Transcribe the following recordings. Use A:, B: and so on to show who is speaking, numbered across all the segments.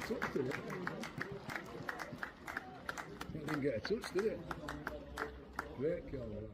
A: a touch, did it? That didn't get a touch, did it? Great goal, that.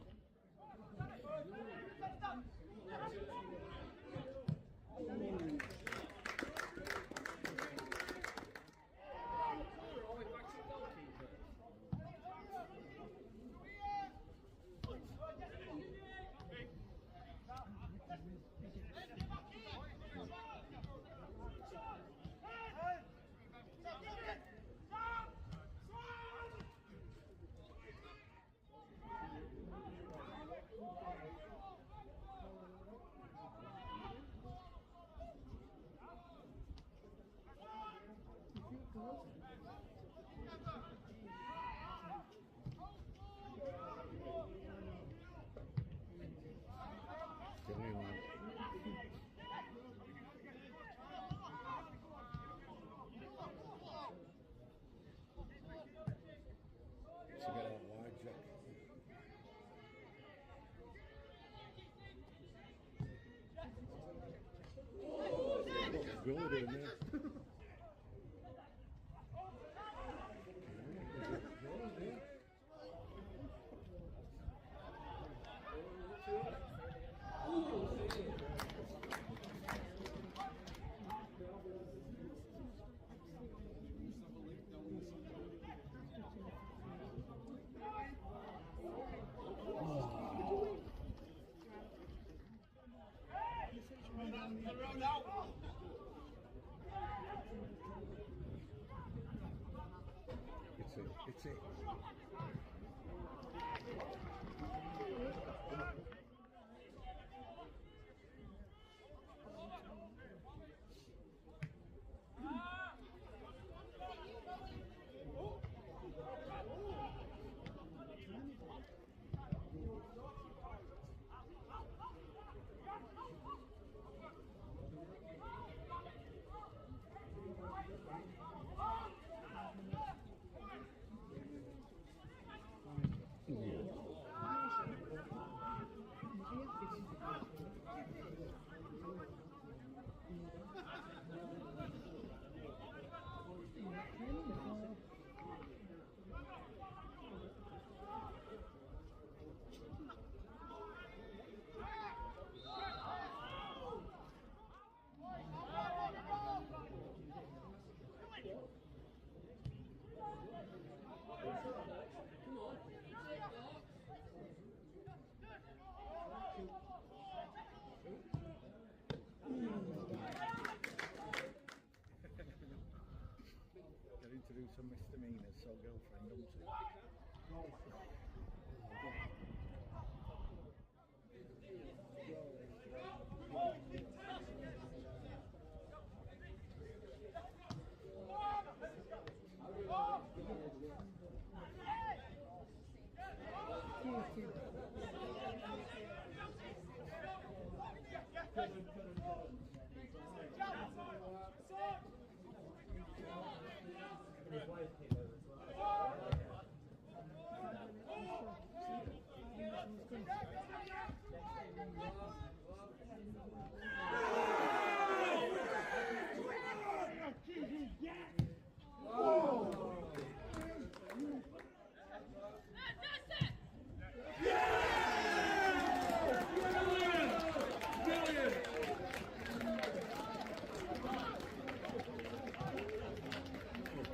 A: To get out wide, Jack. What's Billy doing there? It's it. Getting to do some misdemeanors, so girlfriend, don't you?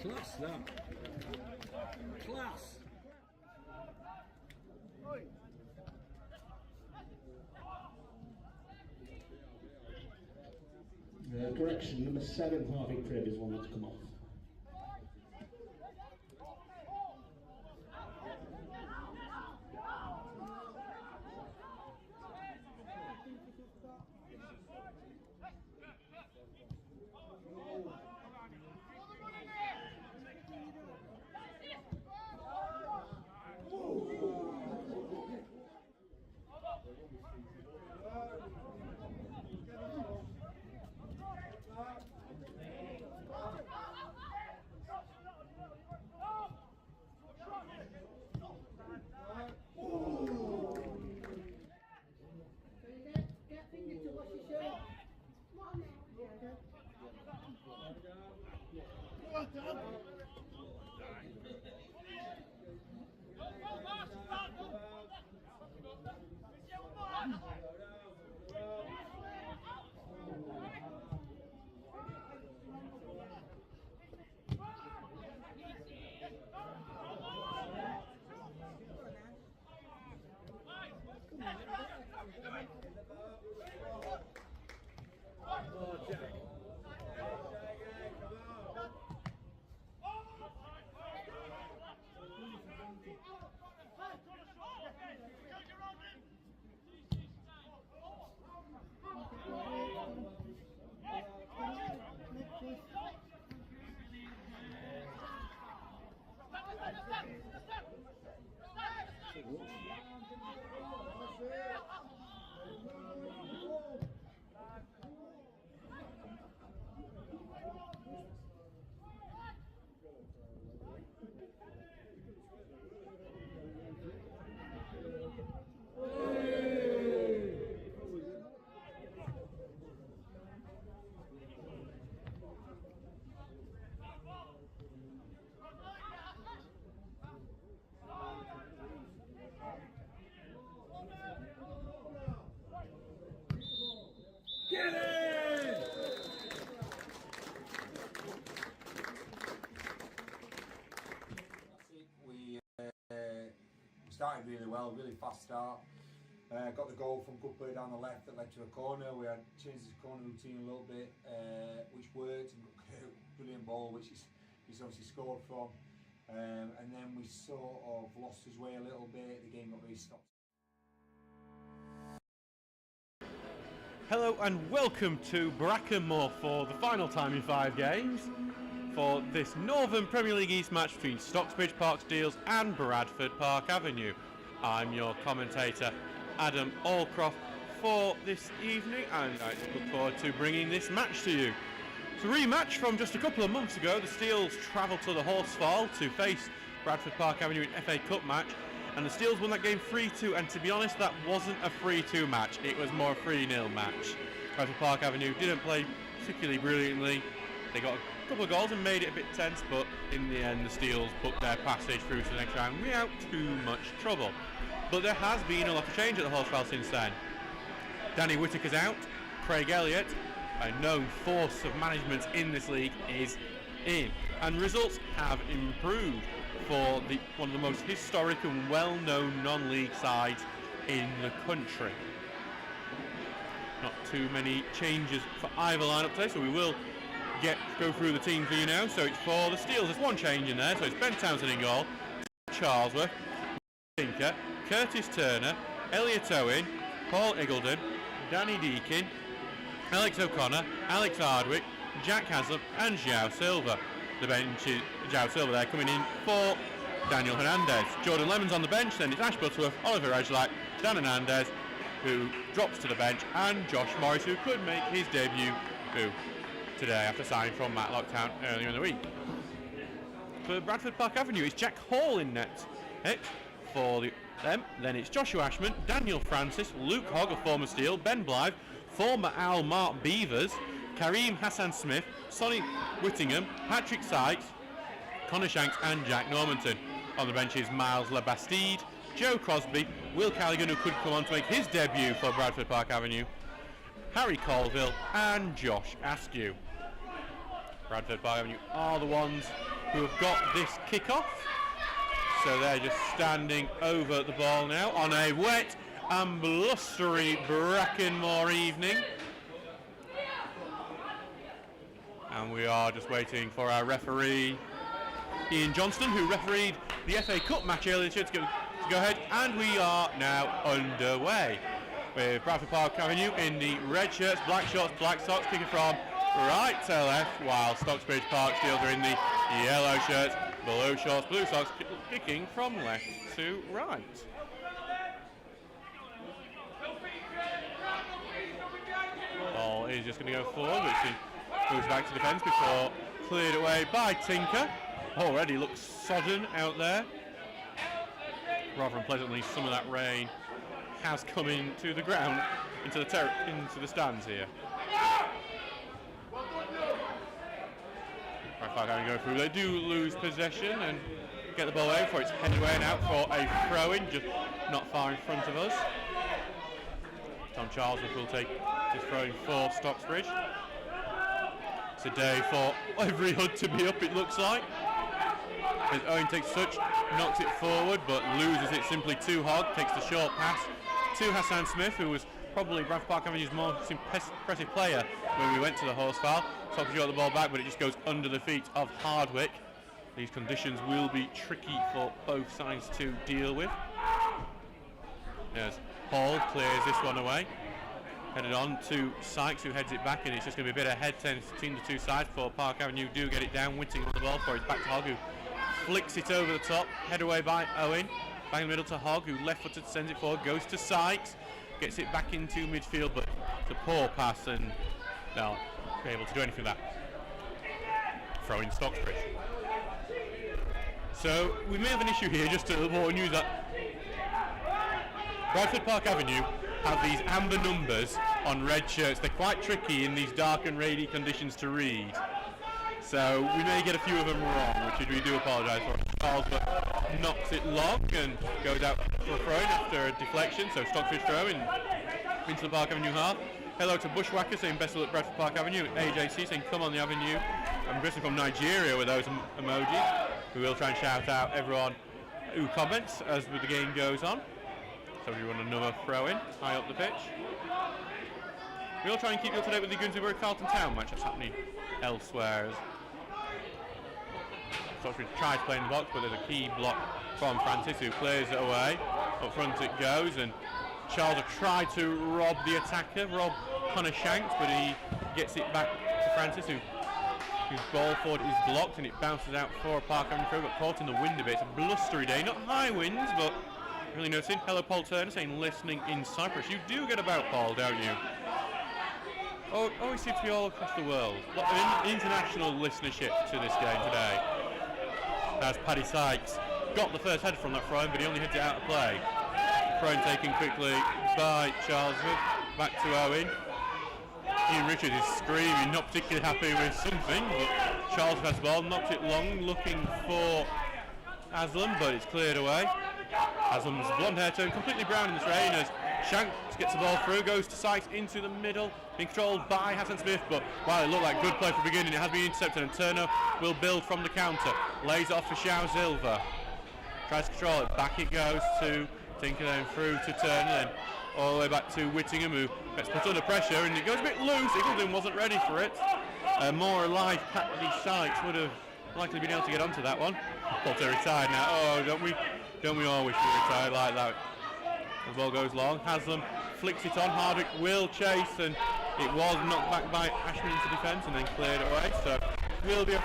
A: Class that. Class.
B: Correction, number 7, Harvey Cribb is one that's come off.
C: well, really fast start. Got the goal from good play down the left that led to a corner. We had changed his corner routine a little bit, which worked. Brilliant ball, which he's obviously scored from. And then we sort of lost his way a little bit. The game got really stopped.
D: Hello and welcome to Brackenmore for the final time in 5 games for this Northern Premier League East match between Stocksbridge Park Steels and Bradford Park Avenue. I'm your commentator, Adam Allcroft, for this evening, and I look forward to bringing this match to you. It's a rematch from just a couple of months ago. The Steels travelled to the Horsefall to face Bradford Park Avenue in FA Cup match, and the Steels won that game 3-2, and to be honest, that wasn't a 3-2 match, it was more a 3-0 match. Bradford Park Avenue didn't play particularly brilliantly. They got a couple of goals and made it a bit tense, but in the end the Steels booked their passage through to the next round without too much trouble. But there has been a lot of change at the Horsefall since then. Danny Whittaker's out, Craig Elliott, a known force of management in this league, is in, and results have improved for one of the most historic and well-known non-league sides in the country. Not too many changes for either lineup today, so we will go through the team for you now. So it's for the Steels, there's one change in there, so it's Ben Townsend in goal, Charlesworth, Tinker, Curtis Turner, Elliot Owen, Paul Iggledon, Danny Deakin, Alex O'Connor, Alex Hardwick, Jack Haslam and João Silva. The bench is João Silva there coming in for Daniel Hernandez. Jordan Lemon's on the bench, then it's Ash Butterworth, Oliver Edgelak, Dan Hernandez, who drops to the bench, and Josh Morris, who could make his debut today after signing from Matlock Town earlier in the week. For Bradford Park Avenue, it's Jack Hall in net. For them, then it's Joshua Ashman, Daniel Francis, Luke Hogg, a former Steel, Ben Blythe, former Owl Mark Beavers, Kareem Hassan Smith, Sonny Whittingham, Patrick Sykes, Connor Shanks and Jack Normanton. On the bench is Miles LeBastide, Joe Crosby, Will Callaghan, who could come on to make his debut for Bradford Park Avenue, Harry Colville and Josh Askew. Bradford Park Avenue are the ones who have got this kick-off. So they're just standing over the ball now on a wet and blustery Brackenmore evening. And we are just waiting for our referee, Ian Johnston, who refereed the FA Cup match earlier to go ahead. And we are now underway with Bradford Park Avenue in the red shirts, black shorts, black socks, kicking from right to left, while Stocksbridge Park Steels are in the yellow shirts, blue shorts, blue socks, kicking from left to right. Ball is just going to go forward, which moves back to defence before cleared away by Tinker. Already looks sodden out there. Rather unpleasantly, some of that rain has come into the ground, into the stands here. Park Avenue go through. They do lose possession and get the ball away before it's headed away and out for a throw-in, just not far in front of us. Tom Charlesworth will take this throw-in for Stocksbridge. It's a day for every hood to be up, it looks like. As Owen takes touch, knocks it forward, but loses it simply to Hogg. Takes the short pass to Hassan Smith, who was probably Bradford Park Avenue's most impressive player when we went to the Horsefall. Stocksbridge got the ball back, but it just goes under the feet of Hardwick. These conditions will be tricky for both sides to deal with. As Hall clears this one away. Headed on to Sykes, who heads it back, and it's just going to be a bit of head tense between the two sides for Park Avenue. Do get it down, Whitting on the ball for it's back to Hogg, who flicks it over the top. Head away by Owen. Back in the middle to Hogg, who left-footed sends it forward, goes to Sykes. Gets it back into midfield, but it's a poor pass, and they'll be able to do anything with that. Throw in Stocksbridge. So we may have an issue here, just to warn you that Bradford Park Avenue have these amber numbers on red shirts. They're quite tricky in these dark and rainy conditions to read. So we may get a few of them wrong, which we do apologise for. Charlesworth knocks it long and goes out for a throw after a deflection. So Stocksbridge throw in into the Park Avenue half. Hello to Bushwhacker saying best of luck Bradford Park Avenue. AJC saying come on the avenue. I'm guessing from Nigeria with those emojis. We will try and shout out everyone who comments as the game goes on. So we run another throw in, high up the pitch. We'll try and keep you up to date with the Gunsbury Carlton Town match that's happening elsewhere. Stocksbridge tries to play in the box, but there's a key block from Francis, who clears it away. Up front it goes, and Charles have tried to rob the attacker, rob Connor Shanks, but he gets it back to Francis, whose ball forward is blocked, and it bounces out for a Park Avenue throw, but caught in the wind a bit. It's a blustery day, not high winds, but really noticing. Hello, Paul Turner, saying listening in Cyprus. You do get about, Paul, don't you? Oh, it seems to be all across the world. A lot of international listenership to this game today. As Paddy Sykes got the first header from that throw, but he only heads it out of play. Throw taken quickly by Charles. Back to Owen. Ian Richards is screaming, not particularly happy with something, but Charles has the ball, knocked it long, looking for Aslam, but it's cleared away. Aslam's blonde hair turned completely brown in this rain as Shanks gets the ball through, goes to Sykes into the middle, being controlled by Hassan Smith, but while it looked like good play for the beginning, it has been intercepted, and Turner will build from the counter. Lays it off for Shao Silva. Tries to control it, back it goes to Tinker, then through to Turner, then all the way back to Whittingham, who gets put under pressure, and it goes a bit loose. Eagleton wasn't ready for it. More alive, Paddy Sykes would have likely been able to get onto that one. Potter retired now. Oh, don't we all wish we were retired like that? The ball goes long. Haslam flicks it on. Hardwick will chase, and it was knocked back by Ashman into defence and then cleared away. So will be a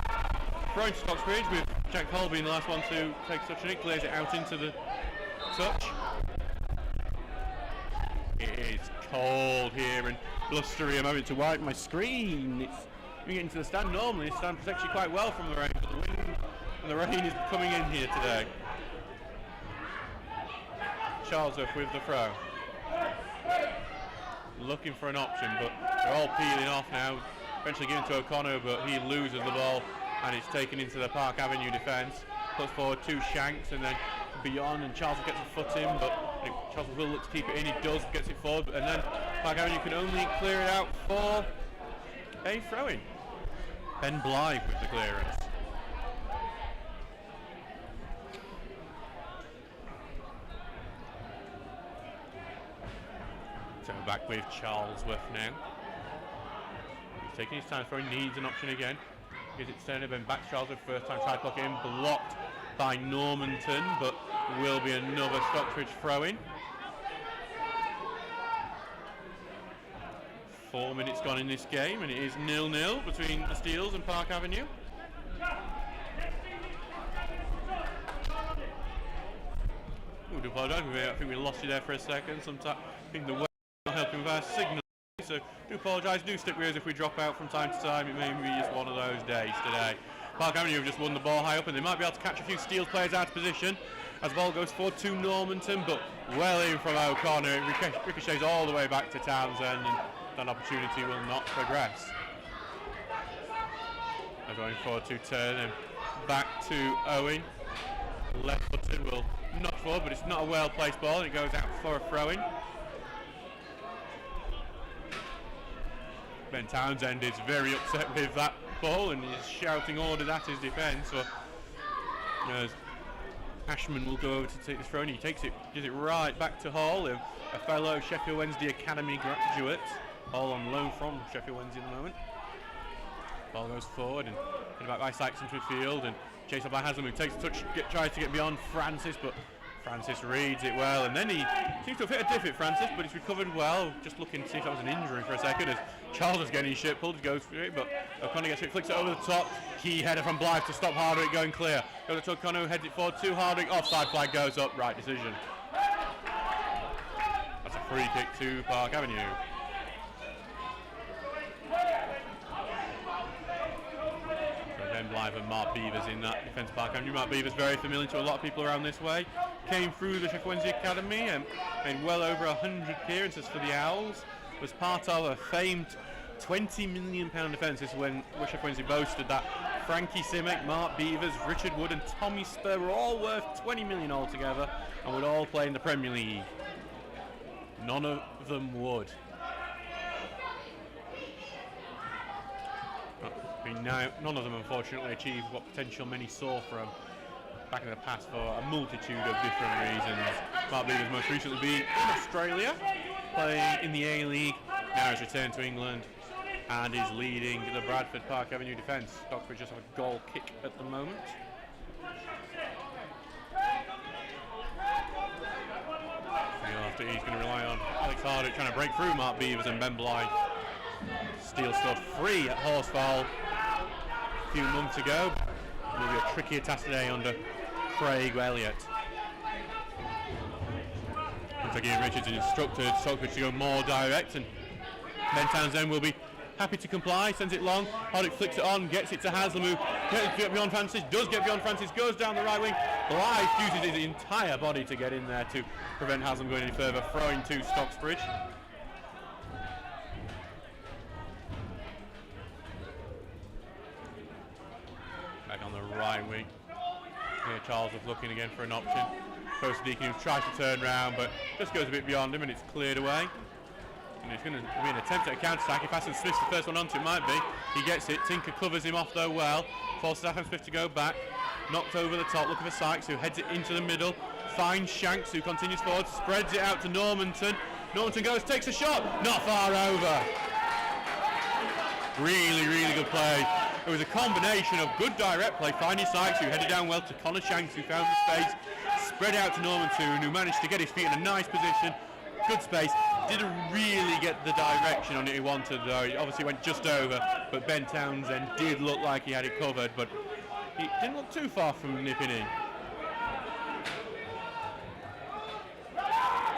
D: throw to Stocksbridge, with Jack Cole being the last one to take such an it. Clears it out into the touch. It is cold here and blustery. I'm having to wipe my screen. It's getting to the stand. Normally, the stand protects you quite well from the rain, but the wind and the rain is coming in here today. Charlesworth with the throw. Looking for an option, but they're all peeling off now. Eventually given to O'Connor, but he loses the ball and it's taken into the Park Avenue defence. Puts forward to Shanks and then beyond, and Charles gets a foot in, but Charles will look to keep it in. He does, gets it forward, and then Park Avenue can only clear it out for a throw-in. Ben Blythe with the clearance. So back with Charlesworth now. He's taking his time, throwing, needs an option again. Gives it to Turner, then back to Charlesworth, first time try to block it in, blocked by Normanton, but will be another Stocksbridge throw-in. 4 minutes gone in this game, and it is 0-0 between the Steels and Park Avenue. I do apologise, I think we lost you there for a second. Sometimes I think the weather is not helping with our signal, so do apologise, do stick with us if we drop out from time to time. It may be just one of those days today. Park Avenue have just won the ball high up, and they might be able to catch a few Steels players out of position as the ball goes forward to Normanton, but well in from O'Connor. It ricochets all the way back to Townsend, and that opportunity will not progress. They're going forward to Turner, back to Owen. Left-footed will knock forward, but it's not a well-placed ball, and it goes out for a throw-in. Ben Townsend is very upset with that ball and is shouting orders at his defence. So, Ashman will go over to take this throw, and he takes it, gives it right back to Hall, a fellow Sheffield Wednesday Academy graduate. Hall on loan from Sheffield Wednesday at the moment. Ball goes forward and back by Sykes into midfield, and chased up by Haslam, who takes a touch, tries to get beyond Francis, but Francis reads it well, and then he seems to have hit a diff at Francis, but he's recovered well. Just looking to see if that was an injury for a second, as Charles was getting his shit pulled, goes for it, but O'Connor gets it, flicks it over the top. Key header from Blythe to stop Hardwick going clear. Goes to O'Connor, who heads it forward to Hardwick. Offside flag goes up, right decision. That's a free kick to Park Avenue. Ben Blythe and Mark Beavers in that defence Park Avenue. Mark Beavers very familiar to a lot of people around this way. Came through the Sheffield Wednesday Academy and made well over 100 appearances for the Owls. Was part of a famed £20 million defence. This is when Sheffield Wednesday boasted that Frankie Simic, Mark Beavers, Richard Wood and Tommy Spur were all worth 20 million altogether and would all play in the Premier League. None of them would. Now, none of them unfortunately achieved what potential many saw from back in the past for a multitude of different reasons. Mark Beaver's most recently been in Australia, playing in the A-League. Now he's returned to England and is leading the Bradford Park Avenue defence. Stocksbridge just have a goal kick at the moment. After he's going to rely on Alex Hardwick trying to break through Mark Beavers, and Ben Blythe steals stuff free at Horsfall a few months ago. It will be a trickier task today under Craig Elliott. Looks like Ian Richards has instructed Stockbridge to go more direct, and Ben Townsend will be happy to comply. Sends it long, Hardwick flicks it on, gets it to Haslam, who gets beyond Francis, does get beyond Francis, goes down the right wing. Blythe uses his entire body to get in there to prevent Haslam going any further, throwing to Stocksbridge. Back on the right wing. Here Charles is looking again for an option. Post Deacon who tries to turn round but just goes a bit beyond him, and it's cleared away. And it's going to be an attempt at a counter-attack. If Hassan Smith's the first one onto it, might be. He gets it. Tinker covers him off though well. Forces Hassan Smith to go back. Knocked over the top, looking for Sykes, who heads it into the middle. Finds Shanks, who continues forward. Spreads it out to Normanton. Normanton goes, takes a shot. Not far over. Really, really good play. It was a combination of good direct play, finding Sykes, who headed down well to Connor Shanks, who found the space. Spread out to Normanton, who managed to get his feet in a nice position. Good space. Didn't really get the direction on it he wanted though. It obviously went just over, but Ben Townsend did look like he had it covered, but he didn't look too far from nipping in.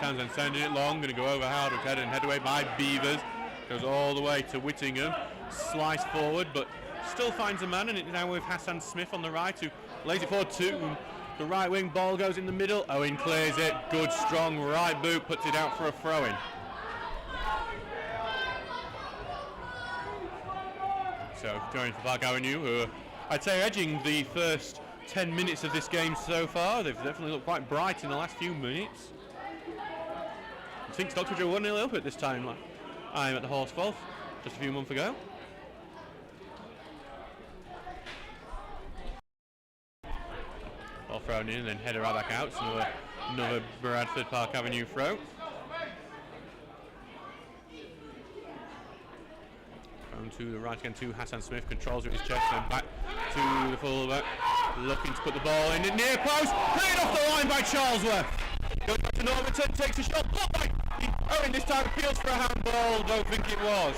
D: Townsend sending it long, going to go over Hardwick's head and head away by Beavers. Goes all the way to Whittingham. Slice forward, but still finds a man, and it's now with Hassan Smith on the right, who lays it forward to the right wing. Ball goes in the middle. Owen clears it. Good, strong right boot, puts it out for a throw-in. So going for Park Avenue, who are, I'd say, edging the first 10 minutes of this game so far. They've definitely looked quite bright in the last few minutes. I think Stockbridge are 1-0 up at this time. I'm at the Horsfall just a few months ago. Ball thrown in and then header right back out. So another Bradford Park Avenue throw. To the right again to Hassan Smith, controls it with his chest, then back to the fullback, looking to put the ball in the near post, cleared off the line by Charlesworth. Goes back to Normanton, takes a shot, blocked by Owen, this time appeals for a handball, don't think it was.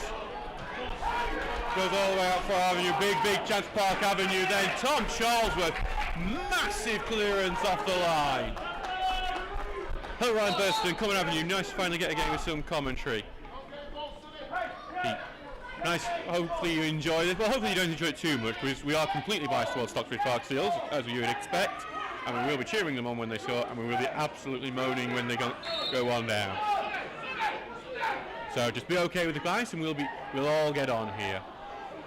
D: Goes all the way out for Avenue, big chance Park Avenue, then Tom Charlesworth, massive clearance off the line. Hello Ryan Burston, Common Avenue, nice to finally get a game with some commentary. Nice, hopefully you enjoy this. Well, hopefully you don't enjoy it too much, because we are completely biased towards Stocksbridge Park Seals, as you would expect, and we will be cheering them on when they score, and we will be absolutely moaning when they go one down. So just be okay with the bias, and we'll all get on here.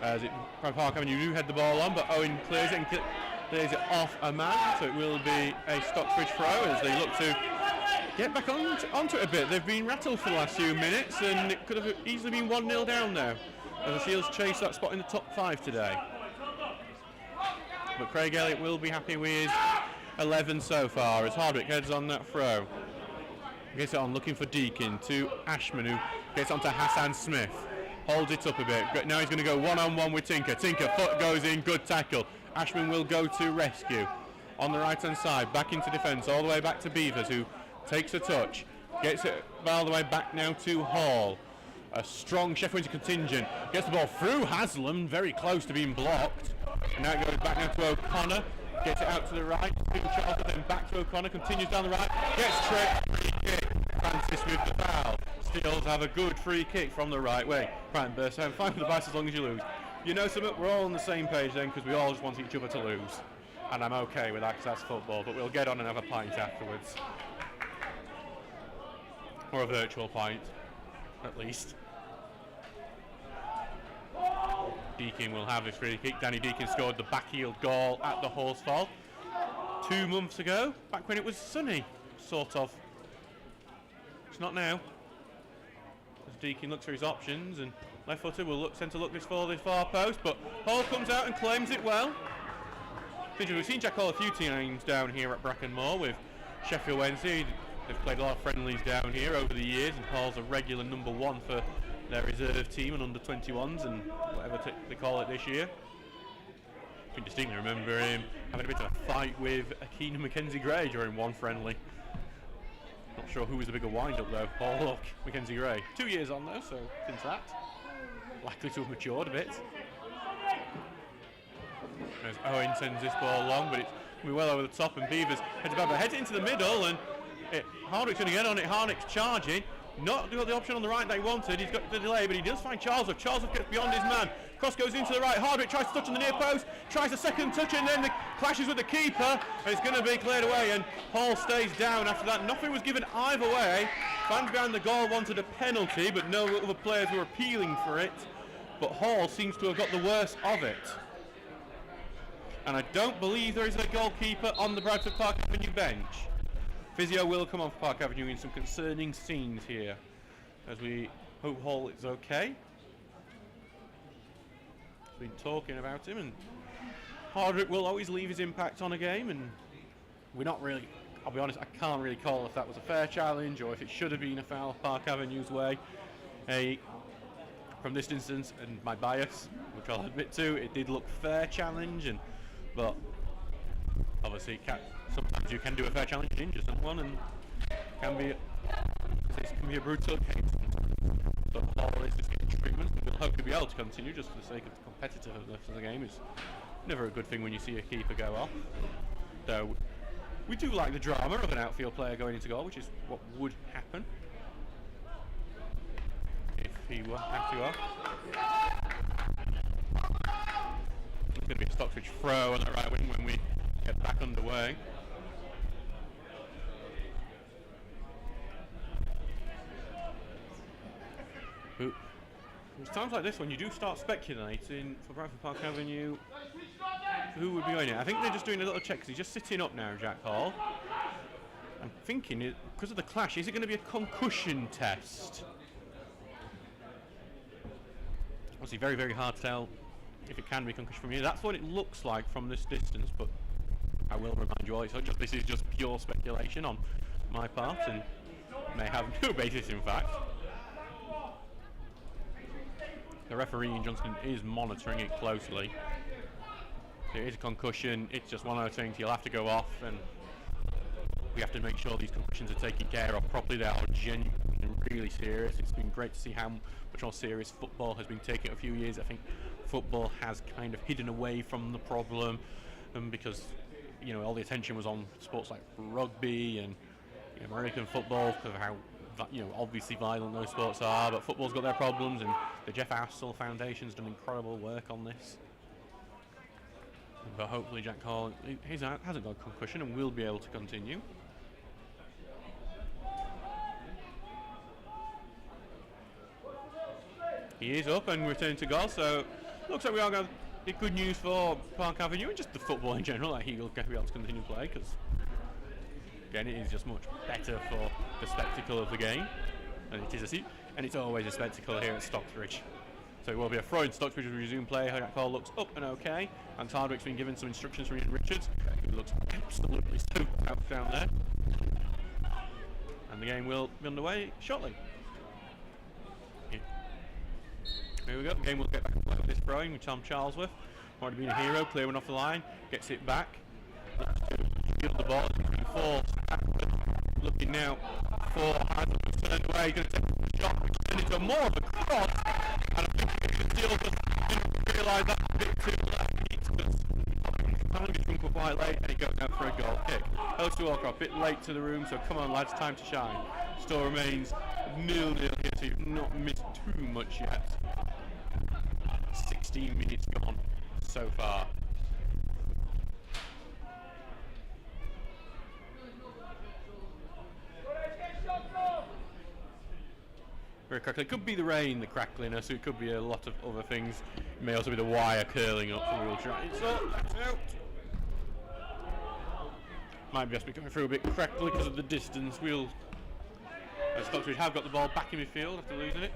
D: As Park Avenue do head the ball on, but Owen clears it and clears it off a man, so it will be a Stocksbridge throw as they look to get back onto it a bit. They've been rattled for the last few minutes, and it could have easily been 1-0 down now, as the Seals chase that spot in the top 5 today. But Craig Elliott will be happy with his 11 so far, as Hardwick heads on that throw. Gets it on, looking for Deakin, to Ashman, who gets onto Hassan Smith. Holds it up a bit. Now he's going to go one-on-one with Tinker. Tinker, foot goes in, good tackle. Ashman will go to rescue. On the right-hand side, back into defence, all the way back to Beavers, who takes a touch. Gets it all the way back now to Hall. A strong Sheffield contingent. Gets the ball through Haslam, very close to being blocked. And now it goes back now to O'Connor. Gets it out to the right. Charles, then back to O'Connor. Continues down the right. Gets tripped. Free kick. Francis with the foul. Steels have a good free kick from the right way. Brighton bursts home. Fine with the bias as long as you lose. You know something? We're all on the same page then, because we all just want each other to lose. And I'm okay with that, because that's football. But we'll get on and have a pint afterwards. Or a virtual pint, at least. Deakin will have his free kick. Danny Deakin scored the back-heeled goal at the Horsfall 2 months ago, back when it was sunny, sort of. It's not now. As Deakin looks for his options, and left footer will send to look this for the far post, but Hall comes out and claims it well. We've seen Jack Hall a few times down here at Brackenmore with Sheffield Wednesday. They've played a lot of friendlies down here over the years, and Hall's a regular number 1 for their reserve team and under 21s and whatever they call it this year. I can distinctly remember him having a bit of a fight with Akina Mackenzie Gray during one friendly. Not sure who was the bigger wind-up though, Hall or Mackenzie Gray. 2 years on though, so since that, likely to have matured a bit. As Owen sends this ball long, but it's going to be well over the top, and Beavers heads it into the middle, and Hardwick's going to get on it. Hardwick's charging, not got the option on the right that he wanted. He's got the delay, but he does find Charlesworth. Charlesworth gets beyond his man. Cross goes into the right. Hardwick tries to touch on the near post, tries a second touch, and then the clashes with the keeper. And it's going to be cleared away, and Hall stays down after that. Nothing was given either way. Fans behind the goal wanted a penalty, but no other players were appealing for it. But Hall seems to have got the worst of it. And I don't believe there is a goalkeeper on the Bradford Park Avenue bench. Physio will come on for Park Avenue in some concerning scenes here, as we hope Hall is okay. Been talking about him, and Hardwick will always leave his impact on a game, and we're not really, I'll be honest, I can't really call if that was a fair challenge or if it should have been a foul Park Avenue's way. From this instance, and my bias, which I'll admit to, it did look fair challenge, but obviously sometimes you can do a fair challenge and injure someone, and it can be a brutal game sometimes. But Hall is just getting treatment, and we'll hopefully be able to continue just for the sake of the competitiveness of the game. It's never a good thing when you see a keeper go off. Though we do like the drama of an outfield player going into goal, which is what would happen if he were have to go off. It's going to be a Stocksbridge throw on the right wing when we get back underway. It's times like this when you do start speculating for Bradford Park Avenue who would be going in. I think they're just doing a little check because he's just sitting up now, Jack Hall. I'm thinking, because of the clash, is it going to be a concussion test? Obviously very, very hard to tell if it can be concussion from here. That's what it looks like from this distance, but I will remind you all, this is just pure speculation on my part and may have no basis in fact. The referee in Johnston is monitoring it closely. It is a concussion, it's just one of those things, he'll have to go off, and we have to make sure these concussions are taken care of properly. They are genuine and really serious. It's been great to see how much more serious football has been taking a few years. I think football has kind of hidden away from the problem, because all the attention was on sports like rugby and American football because of how obviously violent those sports are, but football's got their problems, and the Jeff Astell Foundation's done incredible work on this. But hopefully Jack Hall hasn't got a concussion and will be able to continue. He is up and returning to goal, so looks like we are going to get good news for Park Avenue and just the football in general, that he will be able to continue to play, because again, it is just much better for the spectacle of the game, and it's always a spectacle here at Stocksbridge. So it will be a throw in. Stocksbridge will resume play. Jack Hall looks up and okay, and Hardwick's been given some instructions from Ian Richards, who looks absolutely soaked out down there. And the game will be underway shortly. Here we go. The game will get back to this throwing with Tom Charlesworth. Already been a hero, clear one off the line, gets it back. Looks to field the ball, looking now for Hazel, turned away, going to take the shot, which turned into more of a cross, and I think the deal just didn't realise that a bit too late, because time gets run quite late, and it goes out for a goal kick. Adam Allcroft, a bit late to the room, so come on lads, time to shine. Still remains 0-0 here, so you've not missed too much yet. 16 minutes gone so far. Very crackly. It could be the rain, the crackliness, it could be a lot of other things. It may also be the wire curling up, so we'll try. It's out. Might just be going through a bit crackly because of the distance. Stocksbridge have got the ball back in midfield after losing it.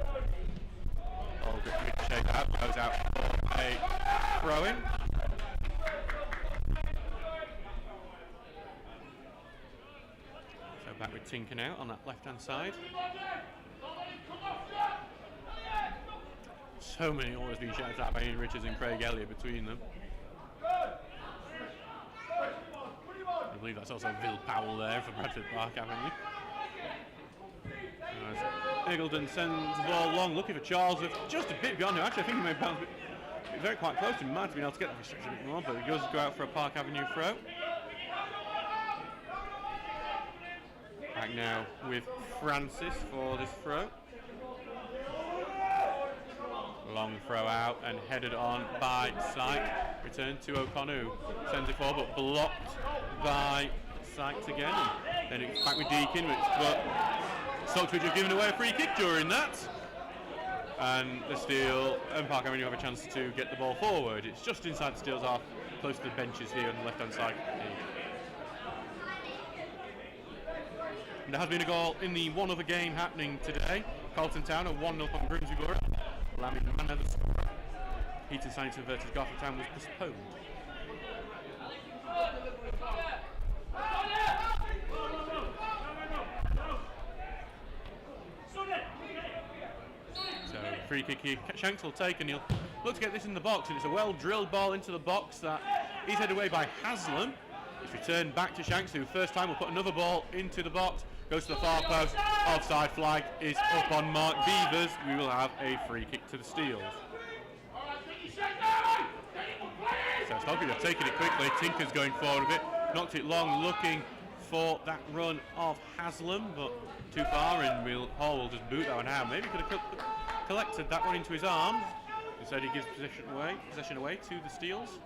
D: Ball gets shaped out, goes out for a throw-in. Back with Tinker now on that left-hand side. So many always being shouted out by Ian Richards and Craig Elliott between them. I believe that's also Bill Powell there for Bradford Park Avenue. Eagledon sends the ball long, looking for Charles, just a bit beyond him. Actually, I think he may bounce very quite close to him. Might have been able to get that restriction a bit more, but he goes to go out for a Park Avenue throw. Back now with Francis for this throw. Long throw out and headed on by Sykes. Return to O'Connor. Sends it forward, but blocked by Sykes again. And then it's back with Deakin, but Stocksbridge have given away a free kick during that. And the Steel and Park Avenue have a chance to get the ball forward. It's just inside the Steel's half, close to the benches here on the left-hand side. And there has been a goal in the one other game happening today. Carlton Town are 1-0 on Grimsby Borough. Lamy Manor, the scorer. Heaton Saints versus Garfield Town was postponed. So free kick here. Shanks will take and he'll look to get this in the box, and it's a well drilled ball into the box that is headed away by Haslam. It's returned back to Shanks, who first time will put another ball into the box. Goes to the far post. Offside flag is up on Mark Beavers. We will have a free kick to the Steels. So Stockbridge have taken it quickly. Tinker's going forward a bit. Knocked it long, looking for that run of Haslam, but too far, and Hall will just boot that one out. Maybe could have collected that one into his arms. Instead he gives possession away to the Steels.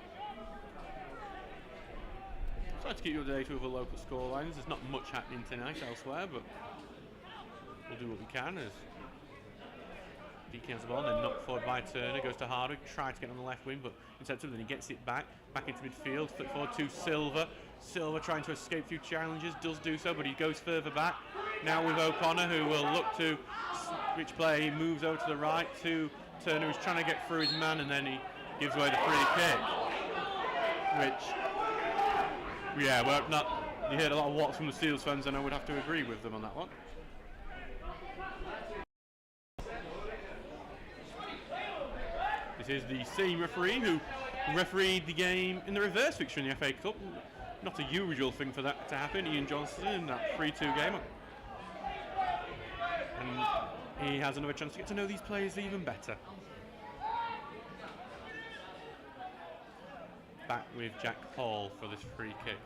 D: Trying to keep you updated with the local scorelines. There's not much happening tonight elsewhere, but we'll do what we can as Deakin has the ball, and then knocked forward by Turner, goes to Hardwick, tried to get on the left wing, but instead then he gets it back into midfield, flick forward to Silver. Silver trying to escape through challenges, does do so, but he goes further back. Now with O'Connor, who will look to switch play. He moves over to the right to Turner, who's trying to get through his man, and then he gives away the free kick, which... yeah, well, you heard a lot of whats from the Steels fans, and I would have to agree with them on that one. This is the same referee who refereed the game in the reverse fixture in the FA Cup. Not a usual thing for that to happen. Ian Johnson in that 3-2 game. And he has another chance to get to know these players even better. Back with Jack Hall for this free kick.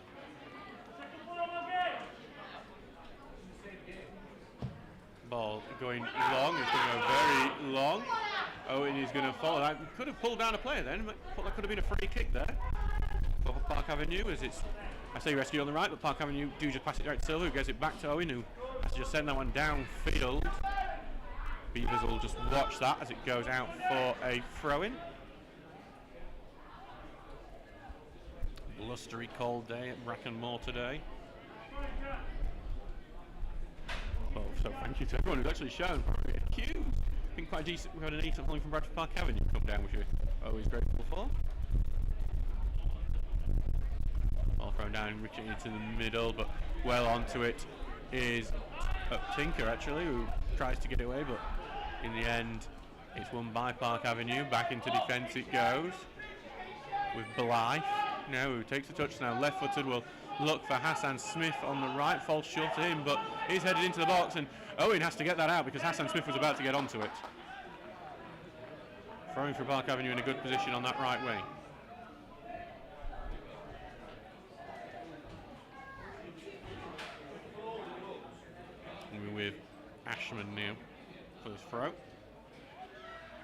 D: Ball going long, it's going to go very long. Owen is going to follow that. Could have pulled down a player then, but that could have been a free kick there for Park Avenue, as it's, I say rescue on the right, but Park Avenue do just pass it right to Silver, who gets it back to Owen, who has to just send that one downfield. Beavers will just watch that as it goes out for a throw-in. Blustery cold day at Brackenmore today. Well, so thank you to everyone who's actually shown. Probably accused. Been quite decent. We've had a decent hauling from Bradford Park Avenue come down, which we're always grateful for. Ball thrown down, reaching into the middle, but well onto it is Tinker actually, who tries to get away, but in the end it's won by Park Avenue. Back into defence it goes with Blythe now, who takes a touch now, left-footed, will look for Hassan Smith on the right, falls short to him, but he's headed into the box, and Owen has to get that out because Hassan Smith was about to get onto it. Throwing for Park Avenue in a good position on that right wing. And we're with Ashman now for this throw.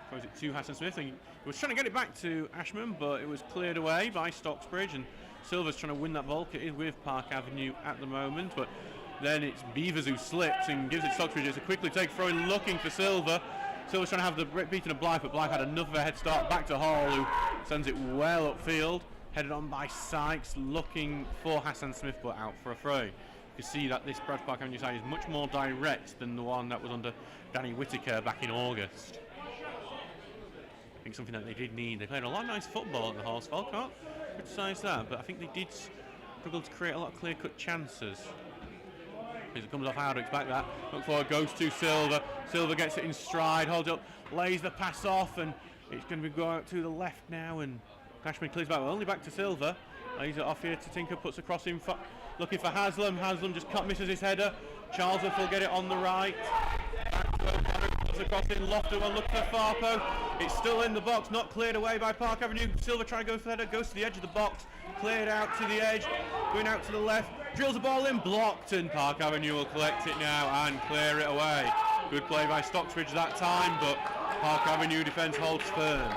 D: Throws it to Hassan Smith, and he was trying to get it back to Ashman, but it was cleared away by Stocksbridge, and Silver's trying to win that ball. It is with Park Avenue at the moment, but then it's Beavers who slips and gives it to Stocksbridge. It's a quickly take throw in, looking for Silver. Silver's trying to have the beating of Blythe, but Blythe had another head start back to Hall, who sends it well upfield. Headed on by Sykes, looking for Hassan Smith, but out for a throw. You can see that this Bradford Park Avenue side is much more direct than the one that was under Danny Whittaker back in August. I think something that they did need. They played a lot of nice football at the Horsfall. Can't criticise that, but I think they did struggle to create a lot of clear-cut chances. As it comes off Hardwick's back, that look forward, goes to Silver. Silver gets it in stride, holds up, lays the pass off, and it's going to be going out to the left now. And Cashman clears back, well, only back to Silver. Lays it off here to Tinker, puts across him, looking for Haslam. Haslam just misses his header. Charlesworth will get it on the right. Puts across in, Lofton will look for Farpo. It's still in the box, not cleared away by Park Avenue. Silver trying to go for the header, goes to the edge of the box, cleared out to the edge, going out to the left. Drills the ball in, blocked, and Park Avenue will collect it now and clear it away. Good play by Stocksbridge that time, but Park Avenue defence holds firm.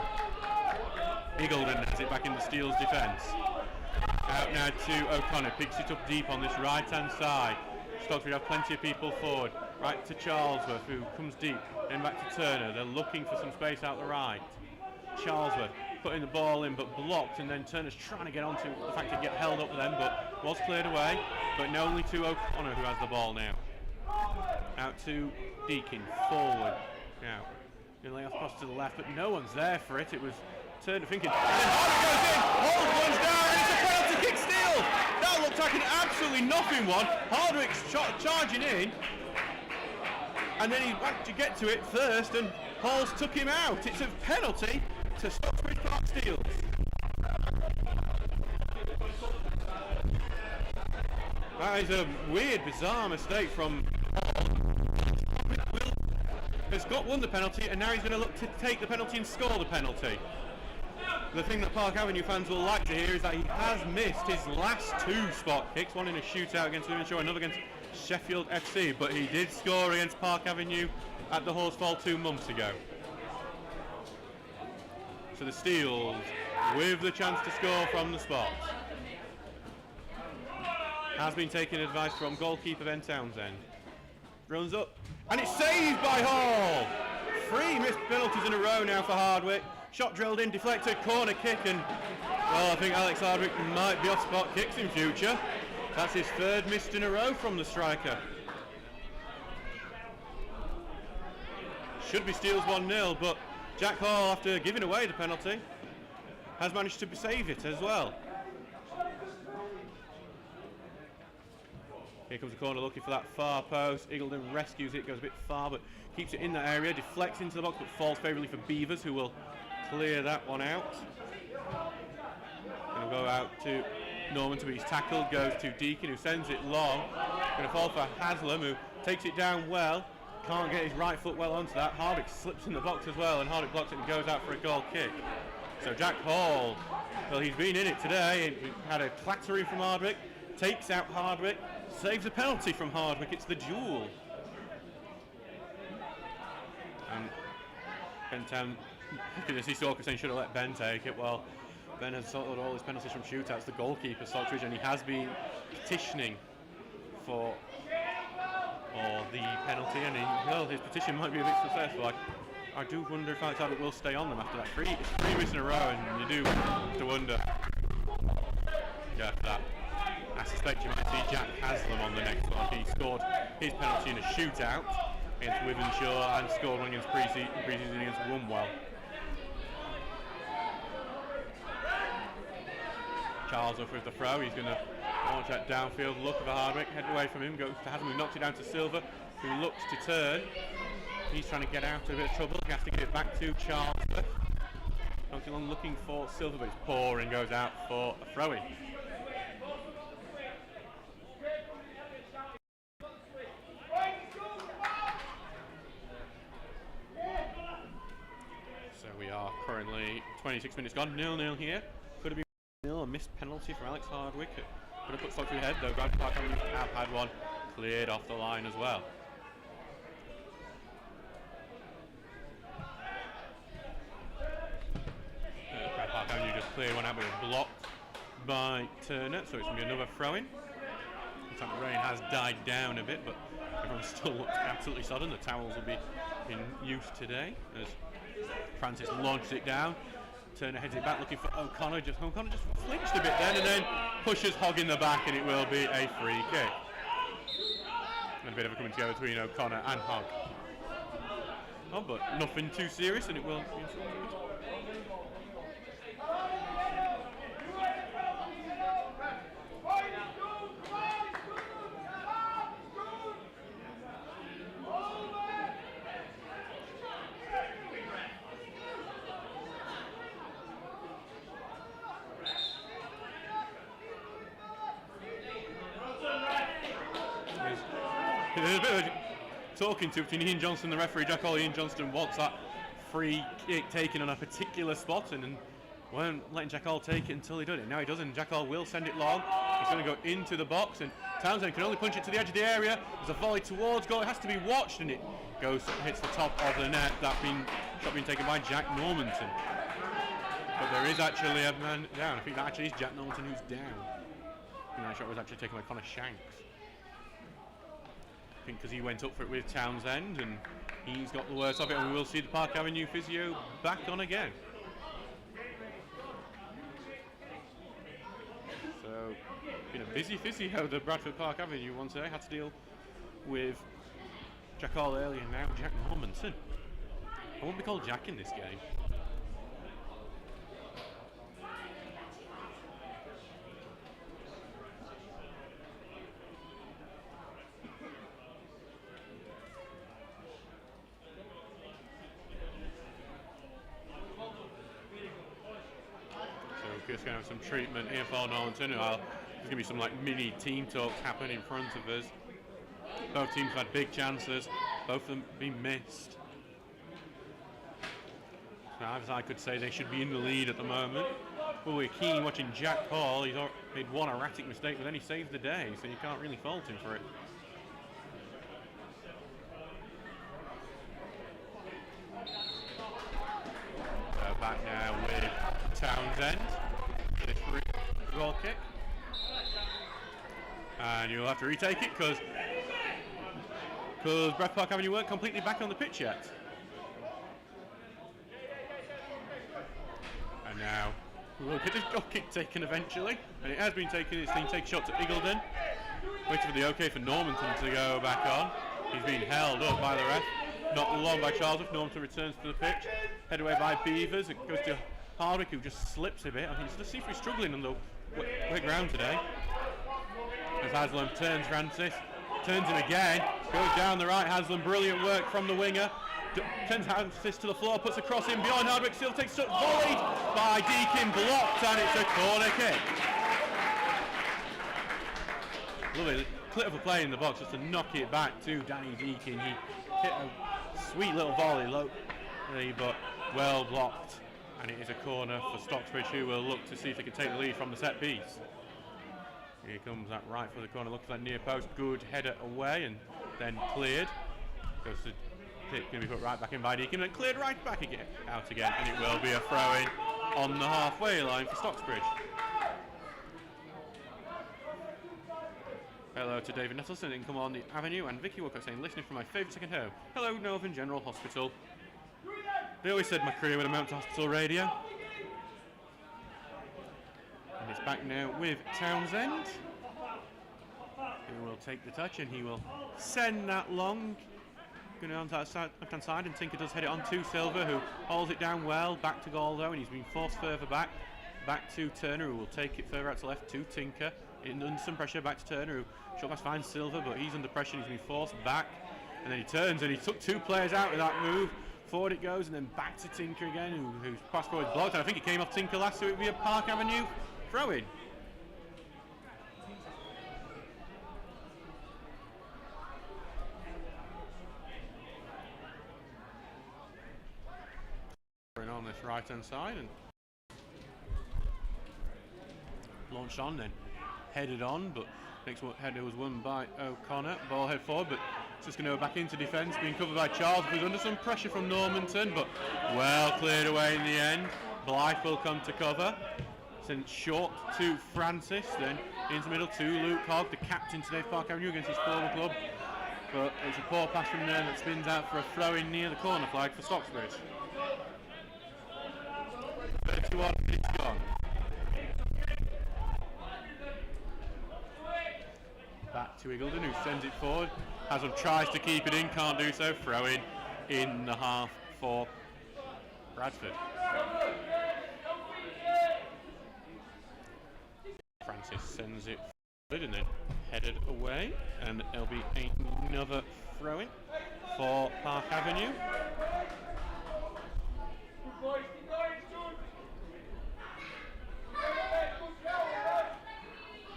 D: Eagledon has it back in the Steel's defence. Out now to O'Connor, picks it up deep on this right-hand side. Stocksbridge have plenty of people forward. Right to Charlesworth, who comes deep, then back to Turner. They're looking for some space out the right. Charlesworth putting the ball in, but blocked, and then Turner's trying to get onto the fact to get held up then, but was cleared away. But no, only to O'Connor, who has the ball now. Out to Deakin, forward. Now, going to lay off across to the left, but no one's there for it. It was Turner thinking, and then Hardwick goes in, runs down, and it's a penalty kick steal. That looked like an absolutely nothing one. Hardwick's charging in, and then he went to get to it first, and Halls took him out. It's a penalty to Stocksbridge Park Steels. That is a weird, bizarre mistake from Hall. Has won the penalty, and now he's going to look to take the penalty and score the penalty. The thing that Park Avenue fans will like to hear is that he has missed his last 2 spot kicks, one in a shootout against Wythenshawe, another against Sheffield FC, but he did score against Park Avenue at the Horsefall 2 months ago. So the Steels with the chance to score from the spot. Has been taking advice from goalkeeper Ben Townsend. Runs up, and it's saved by Hall! 3 missed penalties in a row now for Hardwick. Shot drilled in, deflected, corner kick, and well, I think Alex Hardwick might be off spot kicks in future. That's his 3rd missed in a row from the striker. Should be Steels 1-0, but Jack Hall, after giving away the penalty, has managed to save it as well. Here comes the corner looking for that far post. Eagledon rescues it, goes a bit far, but keeps it in that area, deflects into the box, but falls favourably for Beavers, who will clear that one out. Going to go out to Norman to be tackled, goes to Deakin, who sends it long. Going to fall for Haslam, who takes it down well. Can't get his right foot well onto that. Hardwick slips in the box as well, and Hardwick blocks it and goes out for a goal kick. So Jack Hall, well, he's been in it today. He had a clattering from Hardwick, takes out Hardwick, saves a penalty from Hardwick. It's the duel. And Ben Town, you see Stalker saying should have let Ben take it. Well, Ben has sorted all his penalties from shootouts, the goalkeeper Stocksbridge, and he has been petitioning for the penalty, and well, his petition might be a bit successful. I do wonder if Alex Hardwick will stay on them after that. 3 misses in a row, and you do have to wonder. Yeah, for that. I suspect you might see Jack Haslam on the next one. He scored his penalty in a shootout against Wythenshawe and scored one against pre-season against Wombwell. Charles up with the throw. He's going to launch that downfield look of Hardwick, head away from him, goes to Haslam, who knocks it down to Silver, who looks to turn. He's trying to get out of a bit of trouble. He has to give it back to Charles. Knocks it on looking for Silver, but it's poor and goes out for a throw-in. So we are currently 26 minutes gone, 0-0 here. Could have been a missed penalty from Alex Hardwick. Could have put Stocksbridge ahead, though. Bradford Park have had one cleared off the line as well. Bradford Park Avenue just cleared one out, but it was blocked by Turner, so it's going to be another throw-in. Looks like the rain has died down a bit, but everyone still looks absolutely sodden. The towels will be in use today as Francis launches it down. Turner heads it back looking for O'Connor. O'Connor just flinched a bit then, and then pushes Hogg in the back, and it will be a free kick. And a bit of a coming together between O'Connor and Hogg. Oh, but nothing too serious, and it will be insulted. There's a bit of a talking to between Ian Johnston and the referee. Jack Hall. Ian Johnston wants that free kick taken on a particular spot and weren't letting Jack Hall take it until he did it. Now he doesn't. Jack Hall will send it long. He's going to go into the box and Townsend can only punch it to the edge of the area. There's a volley towards goal. It has to be watched and it hits the top of the net. That shot being taken by Jack Normanton. But there is actually a man down. I think that actually is Jack Normanton who's down. I think that shot was actually taken by Connor Shanks. I think because he went up for it with Townsend and he's got the worst of it, and we will see the Park Avenue physio back on again. So, been a busy physio, the Bradford Park Avenue one today. Had to deal with Jack Hall earlier, now Jack Normanton. I won't be called Jack in this game. Just going to have some treatment here for Normanton. There's going to be some like mini team talks happen in front of us. Both teams have had big chances, both of them been missed. Now, as I could say, they should be in the lead at the moment. Well, we're keen watching Jack Hall. He's made one erratic mistake, but then he saved the day, so you can't really fault him for it. Back now with Townsend. This goal kick, and you'll have to retake it because Bradford Park Avenue weren't completely back on the pitch yet. And now we'll get this goal kick taken eventually, and it has been taken. It's been taken shot to Eagledon, waiting for the OK for Normanton to go back on. He's been held up by the ref, not long by Charlesworth. Normanton returns to the pitch, headed away by Beavers. It goes to Hardwick, who just slips a bit. I think he seems to be struggling on the wet ground today. As Haslam turns Francis, turns him again, goes down the right. Haslam, brilliant work from the winger. Turns Francis to the floor, puts a cross in behind Hardwick, still takes it, volleyed by Deakin, blocked, and it's a corner kick. Lovely clip of a play in the box just to knock it back to Danny Deakin. He hit a sweet little volley, but well blocked. And it is a corner for Stocksbridge, who will look to see if they can take the lead from the set piece. Here comes that right for the corner, looks like near post, good header away and then cleared. Goes to kick, going to be put right back in by Deakin, and cleared right back again, out again, and it will be a throw-in on the halfway line for Stocksbridge. Hello to David Nettleson, income on the Avenue, and Vicky Walker saying, listening from my favourite second home. Hello, Northern General Hospital. They always said my career would amount to hospital radio. And it's back now with Townsend, who will take the touch and he will send that long. Going on to that left-hand side, and Tinker does head it on to Silver, who holds it down well. Back to Goldo, and he's been forced further back. Back to Turner, who will take it further out to left to Tinker. Under some pressure, back to Turner, who shot pass finds Silver, but he's under pressure. He's been forced back, and then he turns and he took two players out with that move. Forward it goes, and then back to Tinker again, whose pass forward blocked. And I think it came off Tinker last, so it would be a Park Avenue throw-in. On this right-hand side and launched on, then headed on, but next header was won by O'Connor. Ball head forward, but it's just going to go back into defence, being covered by Charles, who's under some pressure from Normanton, but well cleared away in the end. Blythe will come to cover. Sent short to Francis, then into the middle to Luke Hogg, the captain today for Park Avenue against his former club. But it's a poor pass from there that spins out for a throw-in near the corner flag for Stocksbridge. 31 minutes gone. Back to Eagledon, who sends it forward. Haslam tries to keep it in, can't do so. Throw in the half for Bradford. Francis sends it forward and then headed away, and there'll be another throw in for Park Avenue.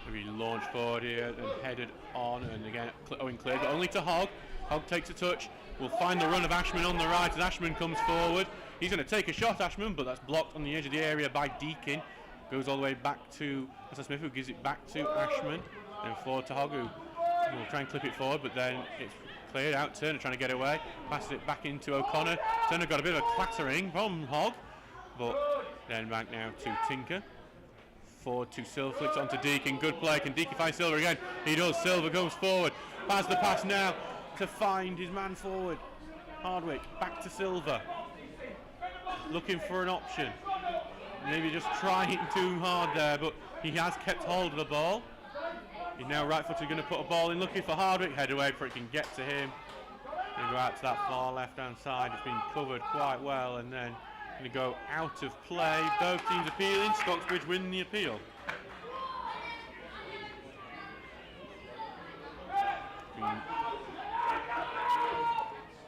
D: It'll be launched forward here and headed on, and again Owen cleared, but only to Hogg. Hogg takes a touch, will find the run of Ashman on the right as Ashman comes forward. He's going to take a shot, Ashman, but that's blocked on the edge of the area by Deakin. Goes all the way back to Hassan Smith, who gives it back to Ashman, and forward to Hogg, who will try and clip it forward, but then it's cleared out. Turner trying to get away, passes it back into O'Connor. Turner got a bit of a clattering from Hogg, but then back now to Tinker. Forward to Silver, flicks onto Deakin. Good play. Can Deakin find Silver again? He does. Silver goes forward. Has the pass now to find his man forward. Hardwick back to Silver. Looking for an option. Maybe just trying too hard there, but he has kept hold of the ball. He's now right footed, going to put a ball in. Looking for Hardwick. Head away before it can get to him. Going to go out to that far left hand side. It's been covered quite well, and then going to go out of play. Both teams appealing. Stocksbridge win the appeal.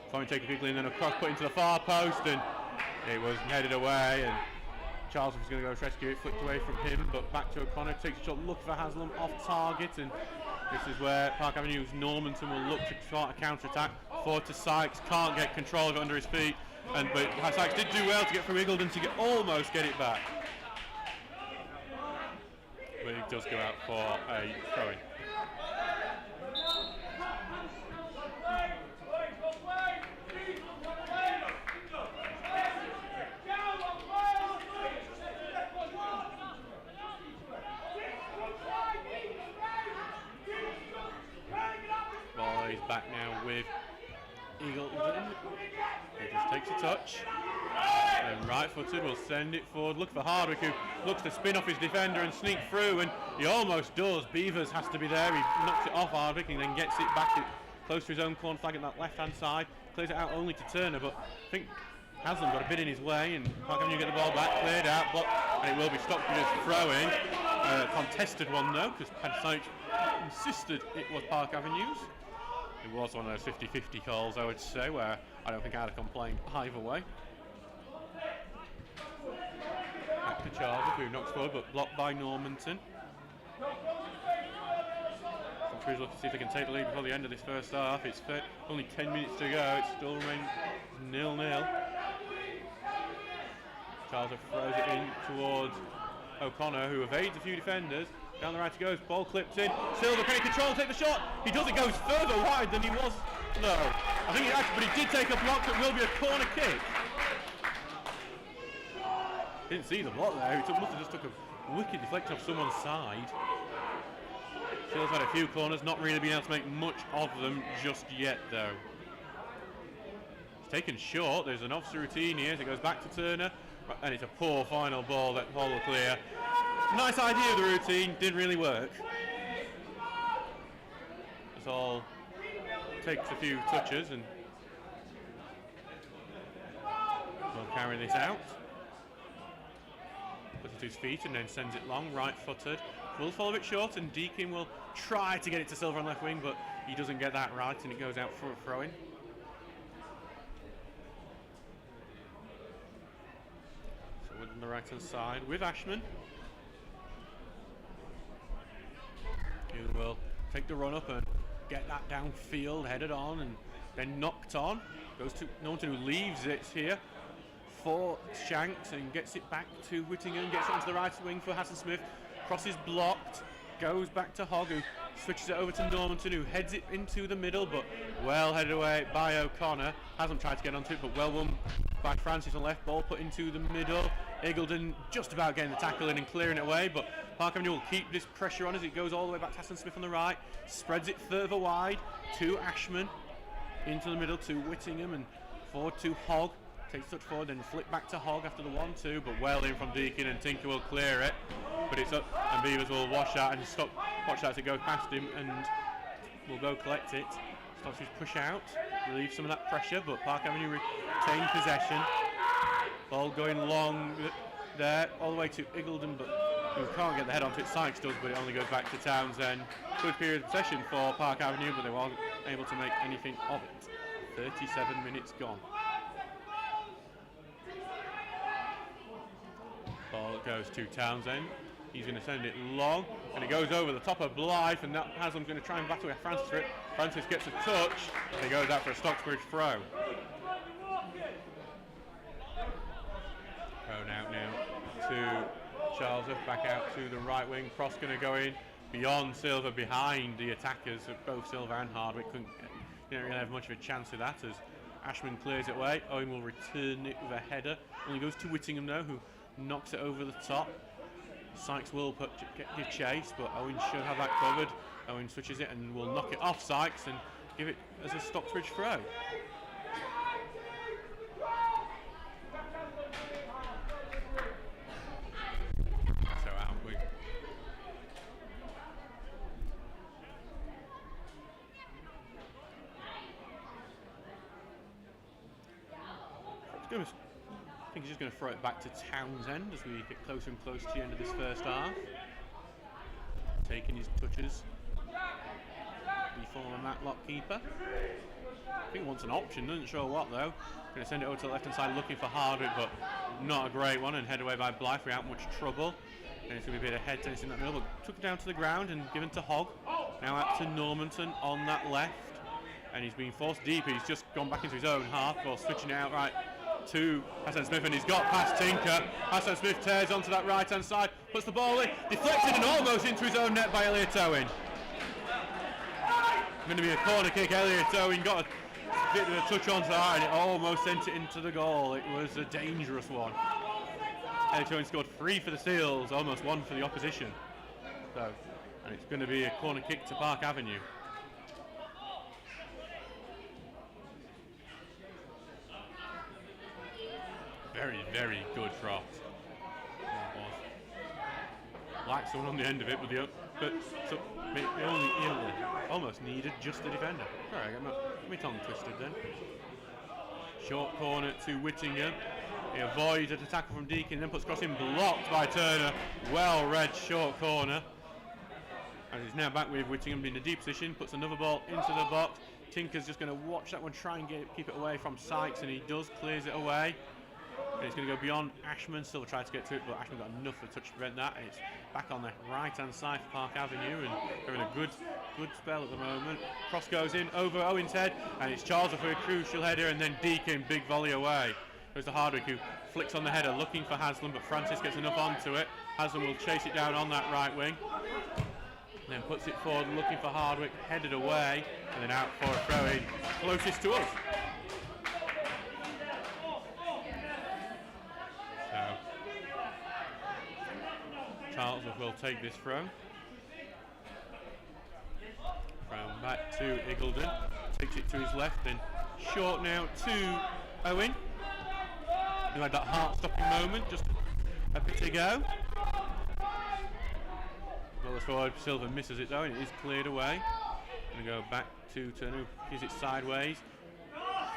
D: Trying to take a quickly and then a cross put into the far post, and it was headed away, and Charles was going to go to rescue it, flicked away from him, but back to O'Connor, takes a shot, look for Haslam off target, and this is where Park Avenue's Normanton will look to start a counter-attack. Forward to Sykes, can't get control of it under his feet, but Sykes did do well to get through Eagledon to almost get it back. But it does go out for a throw-in. Back now with Eagledon. He just takes a touch. And right footed will send it forward. Look for Hardwick, who looks to spin off his defender and sneak through, and he almost does. Beavers has to be there. He knocks it off Hardwick and then gets it back close to his own corner flag at that left hand side. Clears it out only to Turner, but I think Haslam got a bit in his way, and Park Avenue get the ball back, cleared out, blocked, and it will be Stockbridge's throw-in. Contested one though, because Sykes insisted it was Park Avenue's. It was one of those 50-50 calls, I would say, where I don't think I'd have complained either way. Back to Charles, who knocks forward, but blocked by Normanton. Stockbridge looking to see if they can take the lead before the end of this first half. It's only 10 minutes to go. It still remains 0-0. Charles throws it in towards O'Connor, who evades a few defenders. Down the right he goes, ball clipped in. Silver, can he control, take the shot? He does, it goes further wide than he was. No, I think he actually, but he did take a block, so it will be a corner kick. Didn't see the block there, he must have just took a wicked deflection off someone's side. Silver's had a few corners, not really been able to make much of them just yet though. It's taken short, there's an officer routine here, so it goes back to Turner, and it's a poor final ball, that ball will clear. Nice idea of the routine, didn't really work. It's all takes a few touches and we'll carry this out. Puts it to his feet and then sends it long, right footed. Will fall a bit short and Deakin will try to get it to Silver on left wing, but he doesn't get that right and it goes out for a throw-in. So on the right hand side with Ashman, who will take the run up and get that downfield, headed on and then knocked on. Goes to Normanton, who leaves it here for Shanks and gets it back to Whittingham, gets it onto the right wing for Hassan Smith. Crosses blocked, goes back to Hogg, who switches it over to Normanton, who heads it into the middle, but well headed away by O'Connor. Hasn't tried to get onto it, but well won by Francis on left. Ball put into the middle. Eagledon just about getting the tackle in and clearing it away, but Park Avenue will keep this pressure on as it goes all the way back to Hassan Smith on the right. Spreads it further wide to Ashman, into the middle to Whittingham and forward to Hogg. Takes touch forward, then flip back to Hogg after the 1-2, but well in from Deakin and Tinker will clear it. But it's up and Beavers will watch out and stop, watch out to go past him and will go collect it. Stops his push out, relieve some of that pressure, but Park Avenue retain possession. Ball going long there, all the way to Eagledon, but who can't get the head onto it. Sykes does, but it only goes back to Townsend. Good period of possession for Park Avenue, but they weren't able to make anything of it. 37 minutes gone. Ball goes to Townsend. He's going to send it long, and it goes over the top of Blythe, and that Haslam's going to try and battle with Francis for it. Francis gets a touch, and he goes out for a Stocksbridge throw. Thrown out now to Charles, back out to the right wing. Cross going to go in beyond Silver, behind the attackers of both Silver and Hardwick. Didn't really have much of a chance of that as Ashman clears it away. Owen will return it with a header. Only goes to Whittingham now, who knocks it over the top. Sykes will give chase, but Owen should have that covered. Owen switches it and will knock it off Sykes and give it as a Stocksbridge throw. So out we. I think he's just going to throw it back to Townsend as we get closer and closer to the end of this first half. Taking his touches. The former Matlock keeper. I think he wants an option, doesn't show what though. Going to send it over to the left hand side looking for Hardwick, but not a great one, and head away by Blythe without much trouble. And it's going to be a bit of head tennis in that middle, but took it down to the ground and given to Hogg. Now out to Normanton on that left. And he's being forced deep. He's just gone back into his own half or switching it out right to Hassan Smith, and he's got past Tinker. Hassan Smith tears onto that right hand side, puts the ball in, deflected and almost into his own net by Elliot Owen. Going to be a corner kick. Elliot Owen got a bit of a touch onto that and it almost sent it into the goal. It was a dangerous one. Elliot Owen scored 3 for the Seals, almost 1 for the opposition. So, and it's going to be a corner kick to Park Avenue. Very, very good cross. Like someone on the end of it, but it only almost needed just the defender. Sorry, I got my tongue twisted then. Short corner to Whittingham. He avoids a tackle from Deakin, then puts cross in, blocked by Turner. Well read short corner. And he's now back with Whittingham in a deep position, puts another ball into the box. Tinker's just going to watch that one, try and keep it away from Sykes, and he does, clears it away. And it's going to go beyond Ashman. Still tried to get to it, but Ashman got enough of a touch to prevent that. And it's back on the right-hand side for Park Avenue, and they're in a good spell at the moment. Cross goes in over Owen's head, and it's Charles for a crucial header, and then Deakin, big volley away. Goes to Hardwick, who flicks on the header, looking for Haslam, but Francis gets enough onto it. Haslam will chase it down on that right wing, and then puts it forward, looking for Hardwick, headed away, and then out for a throw-in, closest to us. Charles will take this throw. Throw back to Iggulden. Takes it to his left, then short now to Owen. Who had that heart-stopping moment just a bit ago. Well, as forward, Silver misses it though, and it is cleared away. Going to go back to Turner, gives it sideways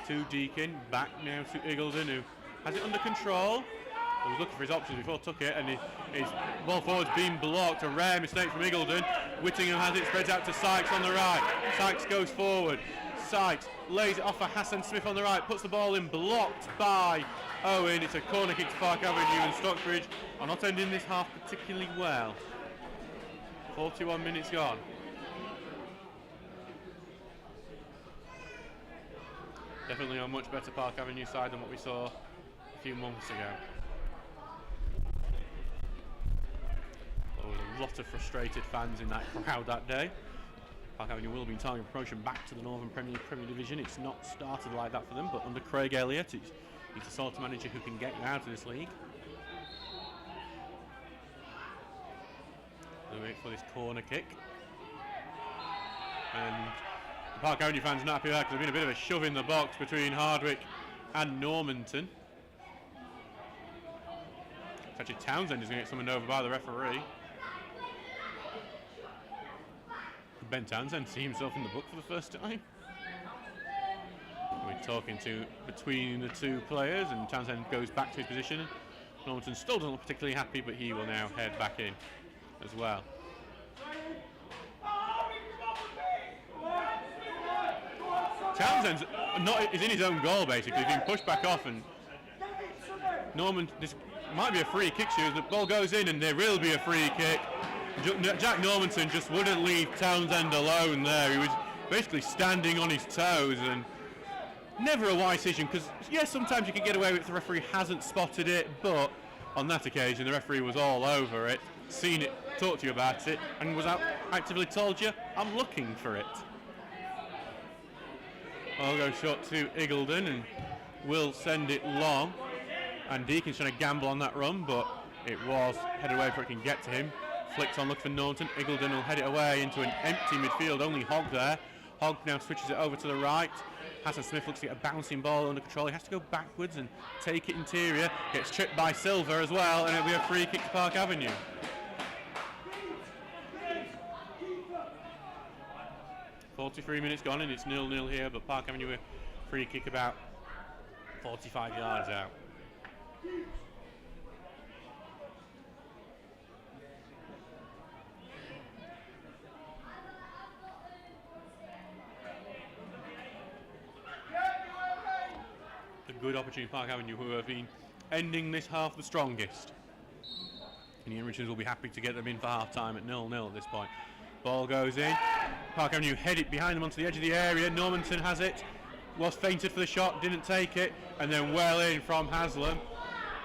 D: to Deakin. Back now to Iggulden, who has it under control. He was looking for his options before took it, and his ball forward's been blocked. A rare mistake from Iggulden. Whittingham has it, spreads out to Sykes on the right. Sykes goes forward. Sykes lays it off for Hassan Smith on the right, puts the ball in, blocked by Owen. It's a corner kick to Park Avenue, and Stocksbridge are not ending this half particularly well. 41 minutes gone. Definitely a much better Park Avenue side than what we saw a few months ago. There was a lot of frustrated fans in that crowd that day. Park Avenue will be targeting promotion back to the Northern Premier Division. It's not started like that for them, but under Craig Elliott, he's the sort of manager who can get you out of this league. They'll wait for this corner kick. And the Park Avenue fans are not happy with that because there's been a bit of a shove in the box between Hardwick and Normanton. It's actually Townsend is going to get summoned over by the referee. Ben Townsend see himself in the book for the first time. We're talking to between the two players, and Townsend goes back to his position. Normanton still doesn't look particularly happy, but he will now head back in as well. Townsend's is in his own goal basically. He's been pushed back off, and might be a free kick, the ball goes in and there will be a free kick. Jack Normanton just wouldn't leave Townsend alone there. He was basically standing on his toes, and never a wise decision, because yes, sometimes you can get away with it if the referee hasn't spotted it, but on that occasion the referee was all over it, seen it, talked to you about it, and was actively told you, I'm looking for it. I'll go short to Iggulden and will send it long, and Deacon's trying to gamble on that run, but it was headed away before it can get to him. Flicks on, look for Norton. Iggulden will head it away into an empty midfield, only Hogg there. Hogg now switches it over to the right. Hassan Smith looks to get a bouncing ball under control. He has to go backwards and take it interior. Gets tripped by Silver as well, and it'll be a free kick to Park Avenue. .43 minutes gone and it's 0-0 here, but Park Avenue a free kick about 45 yards out. A good opportunity Park Avenue, who have been ending this half the strongest. And the Richards will be happy to get them in for half time at 0-0 at this point. Ball goes in. Park Avenue head it behind them onto the edge of the area. Normanton has it. Was feinted for the shot, didn't take it, and then well in from Haslam,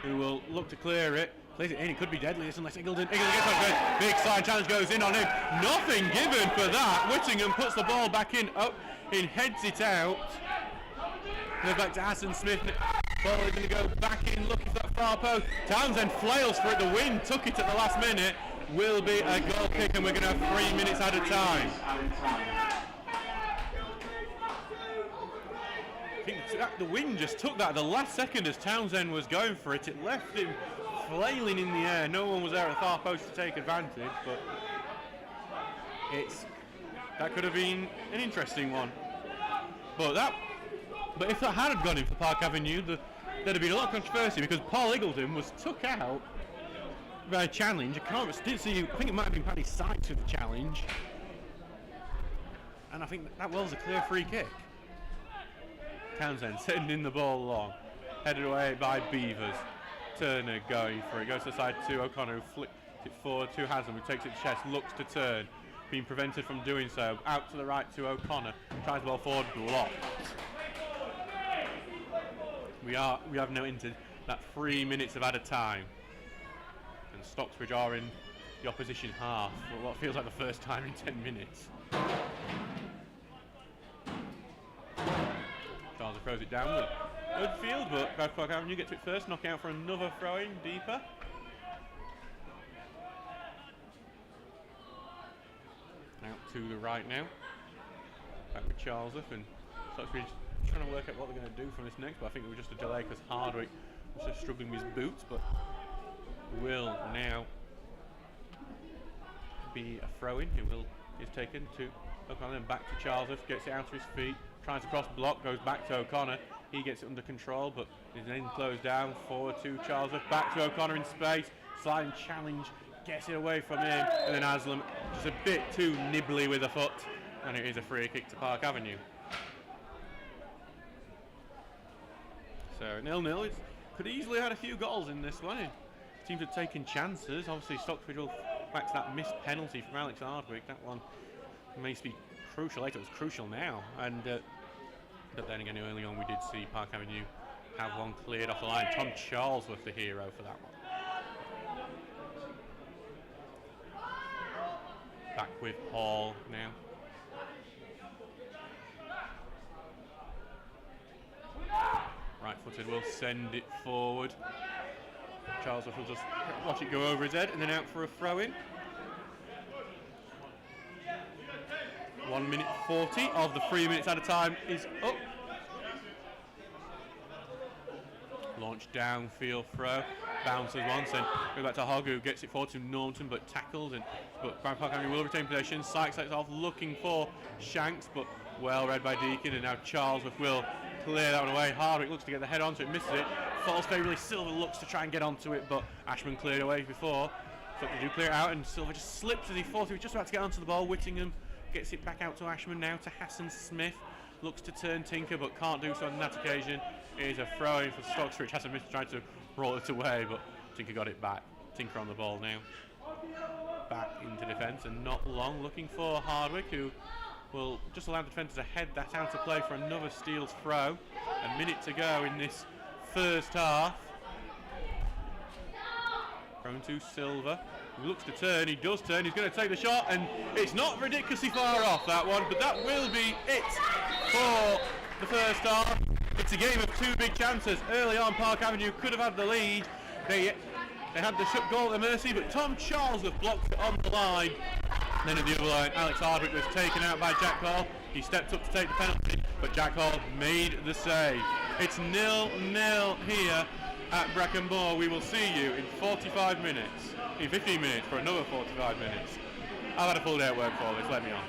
D: who will look to clear it. Plays it in, it could be deadly unless Iggulden gets on good. Big side challenge goes in on him. Nothing given for that. Whittingham puts the ball back in. Oh, he heads it out. Goes back to Hassan Smith. Ball is going to go back in, looking for that far post. Townsend flails for it. The wind took it at the last minute. Will be a goal kick, and we're going to have 3 minutes at a time. I think the wind just took that at the last second as Townsend was going for it. It left him flailing in the air. No one was there at the far post to take advantage, but that could have been an interesting one. But if that had gone in for Park Avenue, there'd have been a lot of controversy, because Paul Iggulden was took out by a challenge. I think it might have been Paddy Sykes with the challenge, and I think that was a clear free kick. Townsend sending the ball along, headed away by Beavers. Turner going for it, goes to the side to O'Connor, who flicks it forward to Haslam, who takes it to chest, looks to turn, being prevented from doing so. Out to the right to O'Connor, tries the ball forward, blocked. We have now entered that 3 minutes of added time, and Stocksbridge are in the opposition half for what feels like the first time in 10 minutes. Charles throws it downward. Good field, but Bradford Avenue gets it first, knock out for another throw-in deeper. Out to the right now. Back with Charlesworth, and Stocksbridge trying to work out what they're going to do from this next, but I think it was just a delay because Hardwick was just struggling with his boots, but will now be a throw-in. It is taken to O'Connor, then back to Charlesworth, gets it out to his feet, tries to cross block, goes back to O'Connor. He gets it under control, but is then closed down. Forward to Charlesworth, back to O'Connor in space. Sliding challenge, gets it away from him, and then Haslam just a bit too nibbly with the foot, and it is a free kick to Park Avenue. So 0-0. It could easily have had a few goals in this one. Teams have taken chances. Obviously, Stocksbridge will back to that missed penalty from Alex Hardwick. That one may be crucial later. It was crucial now, and but then again, early on we did see Park Avenue have one cleared off the line. Tom Charles was the hero for that one. Back with Hall now. Right-footed will send it forward. Charlesworth will just watch it go over his head and then out for a throw-in. 1 minute 40 of the 3 minutes at a time is up. Launch downfield throw, bounces once and go back to Hogg, who gets it forward to Norton but tackled, but Park Avenue will retain possession. Sykes takes off looking for Shanks, but well read by Deacon, and now Charlesworth will clear that one away. Hardwick looks to get the head onto it, misses it. Falls favourably. Silver looks to try and get onto it, but Ashman cleared away before. So they do clear it out, and Silver just slips as he falls. He was just about to get onto the ball. Whittingham gets it back out to Ashman, now to Hassan Smith. Looks to turn Tinker, but can't do so on that occasion. It is a throw-in for Stocksbridge. Hassan Smith trying to roll it away, but Tinker got it back. Tinker on the ball now. Back into defence, and not long looking for Hardwick, who will just allow the defenders to head that out of play for another Steele's throw. A minute to go in this first half. Thrown to Silva, who looks to turn. He does turn. He's going to take the shot, and it's not ridiculously far off, that one, but that will be it for the first half. It's a game of two big chances. Early on, Park Avenue could have had the lead. They had the shot goal at mercy, but Tom Charles have blocked it on the line. Then at the other line, Alex Hardwick was taken out by Jack Hall. He stepped up to take the penalty, but Jack Hall made the save. It's 0-0 here at Brecon Moor. We will see you in 45 minutes, in 15 minutes for another 45 minutes. I've had a full day at work for this, let me on.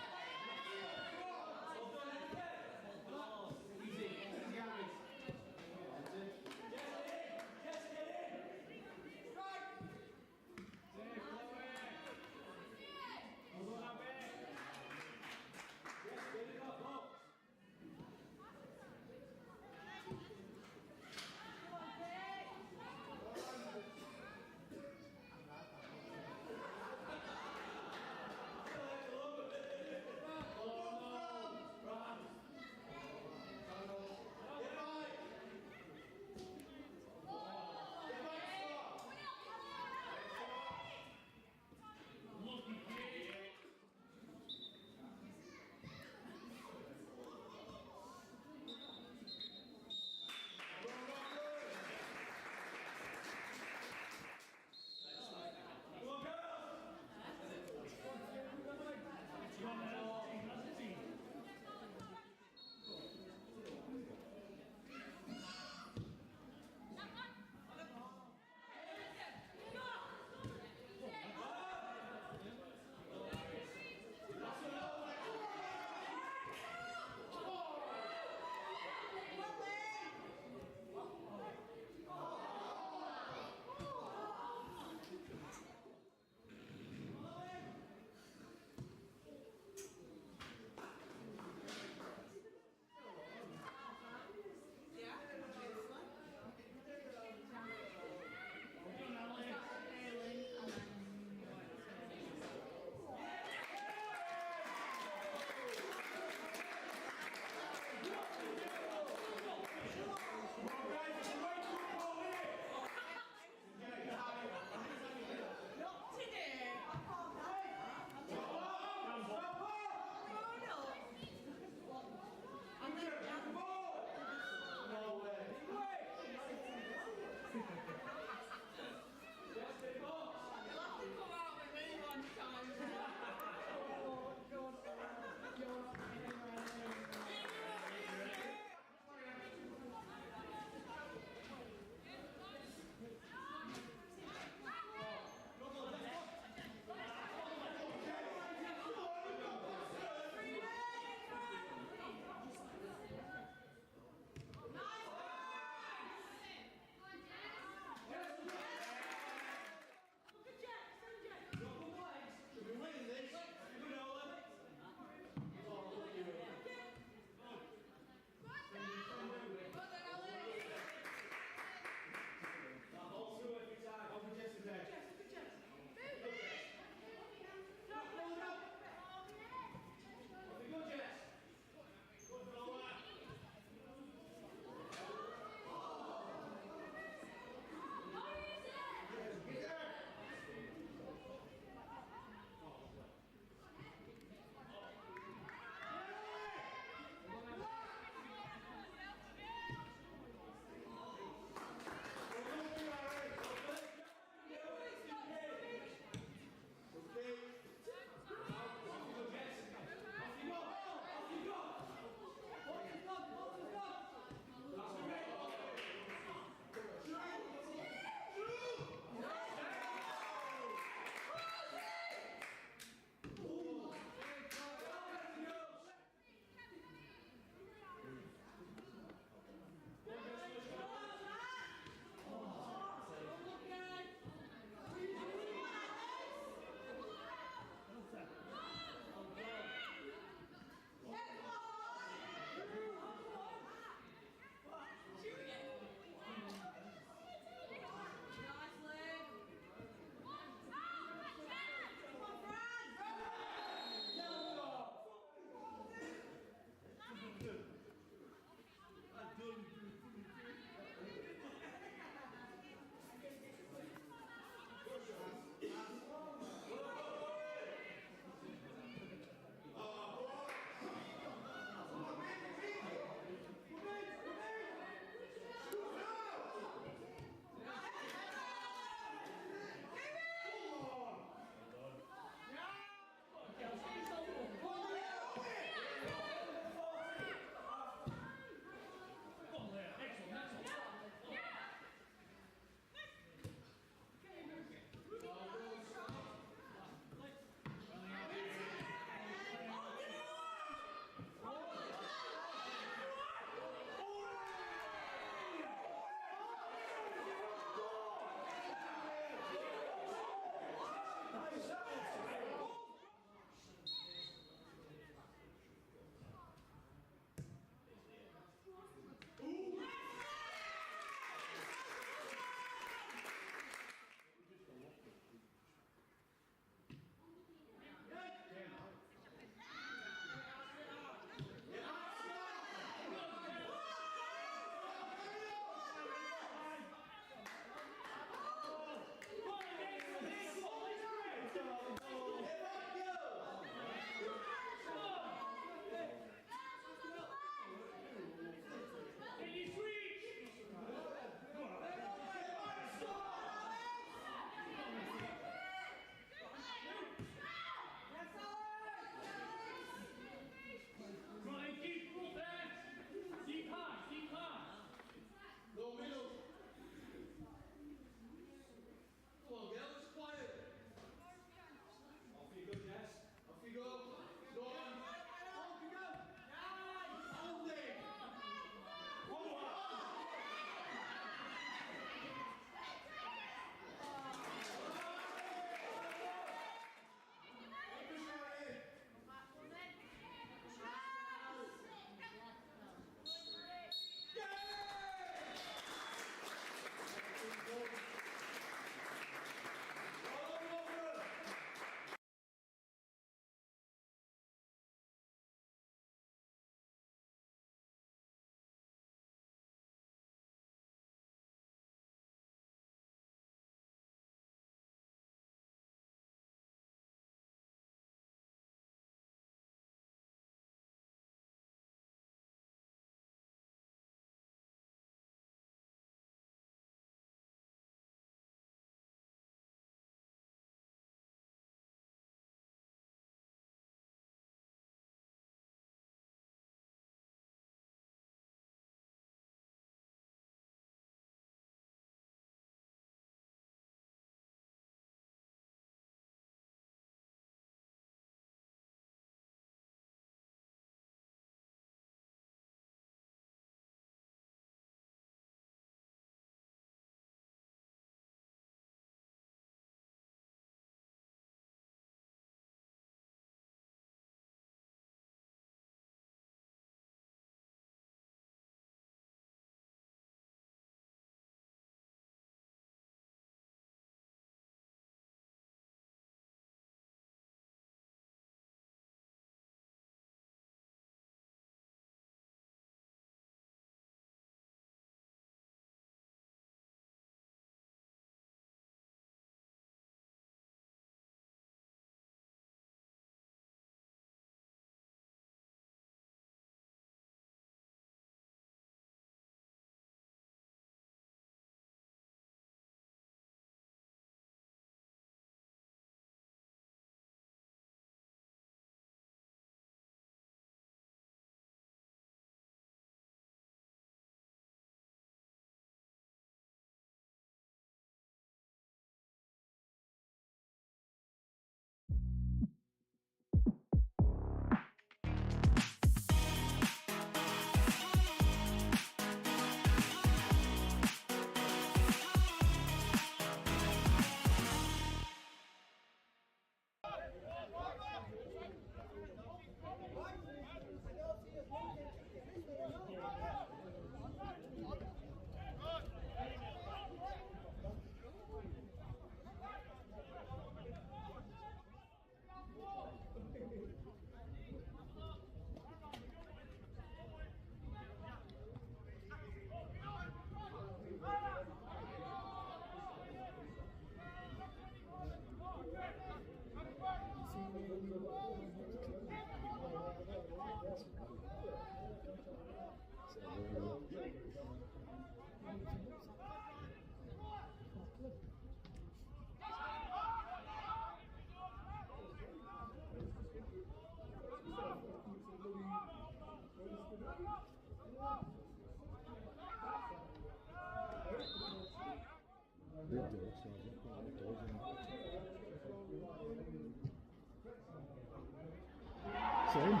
A: Same.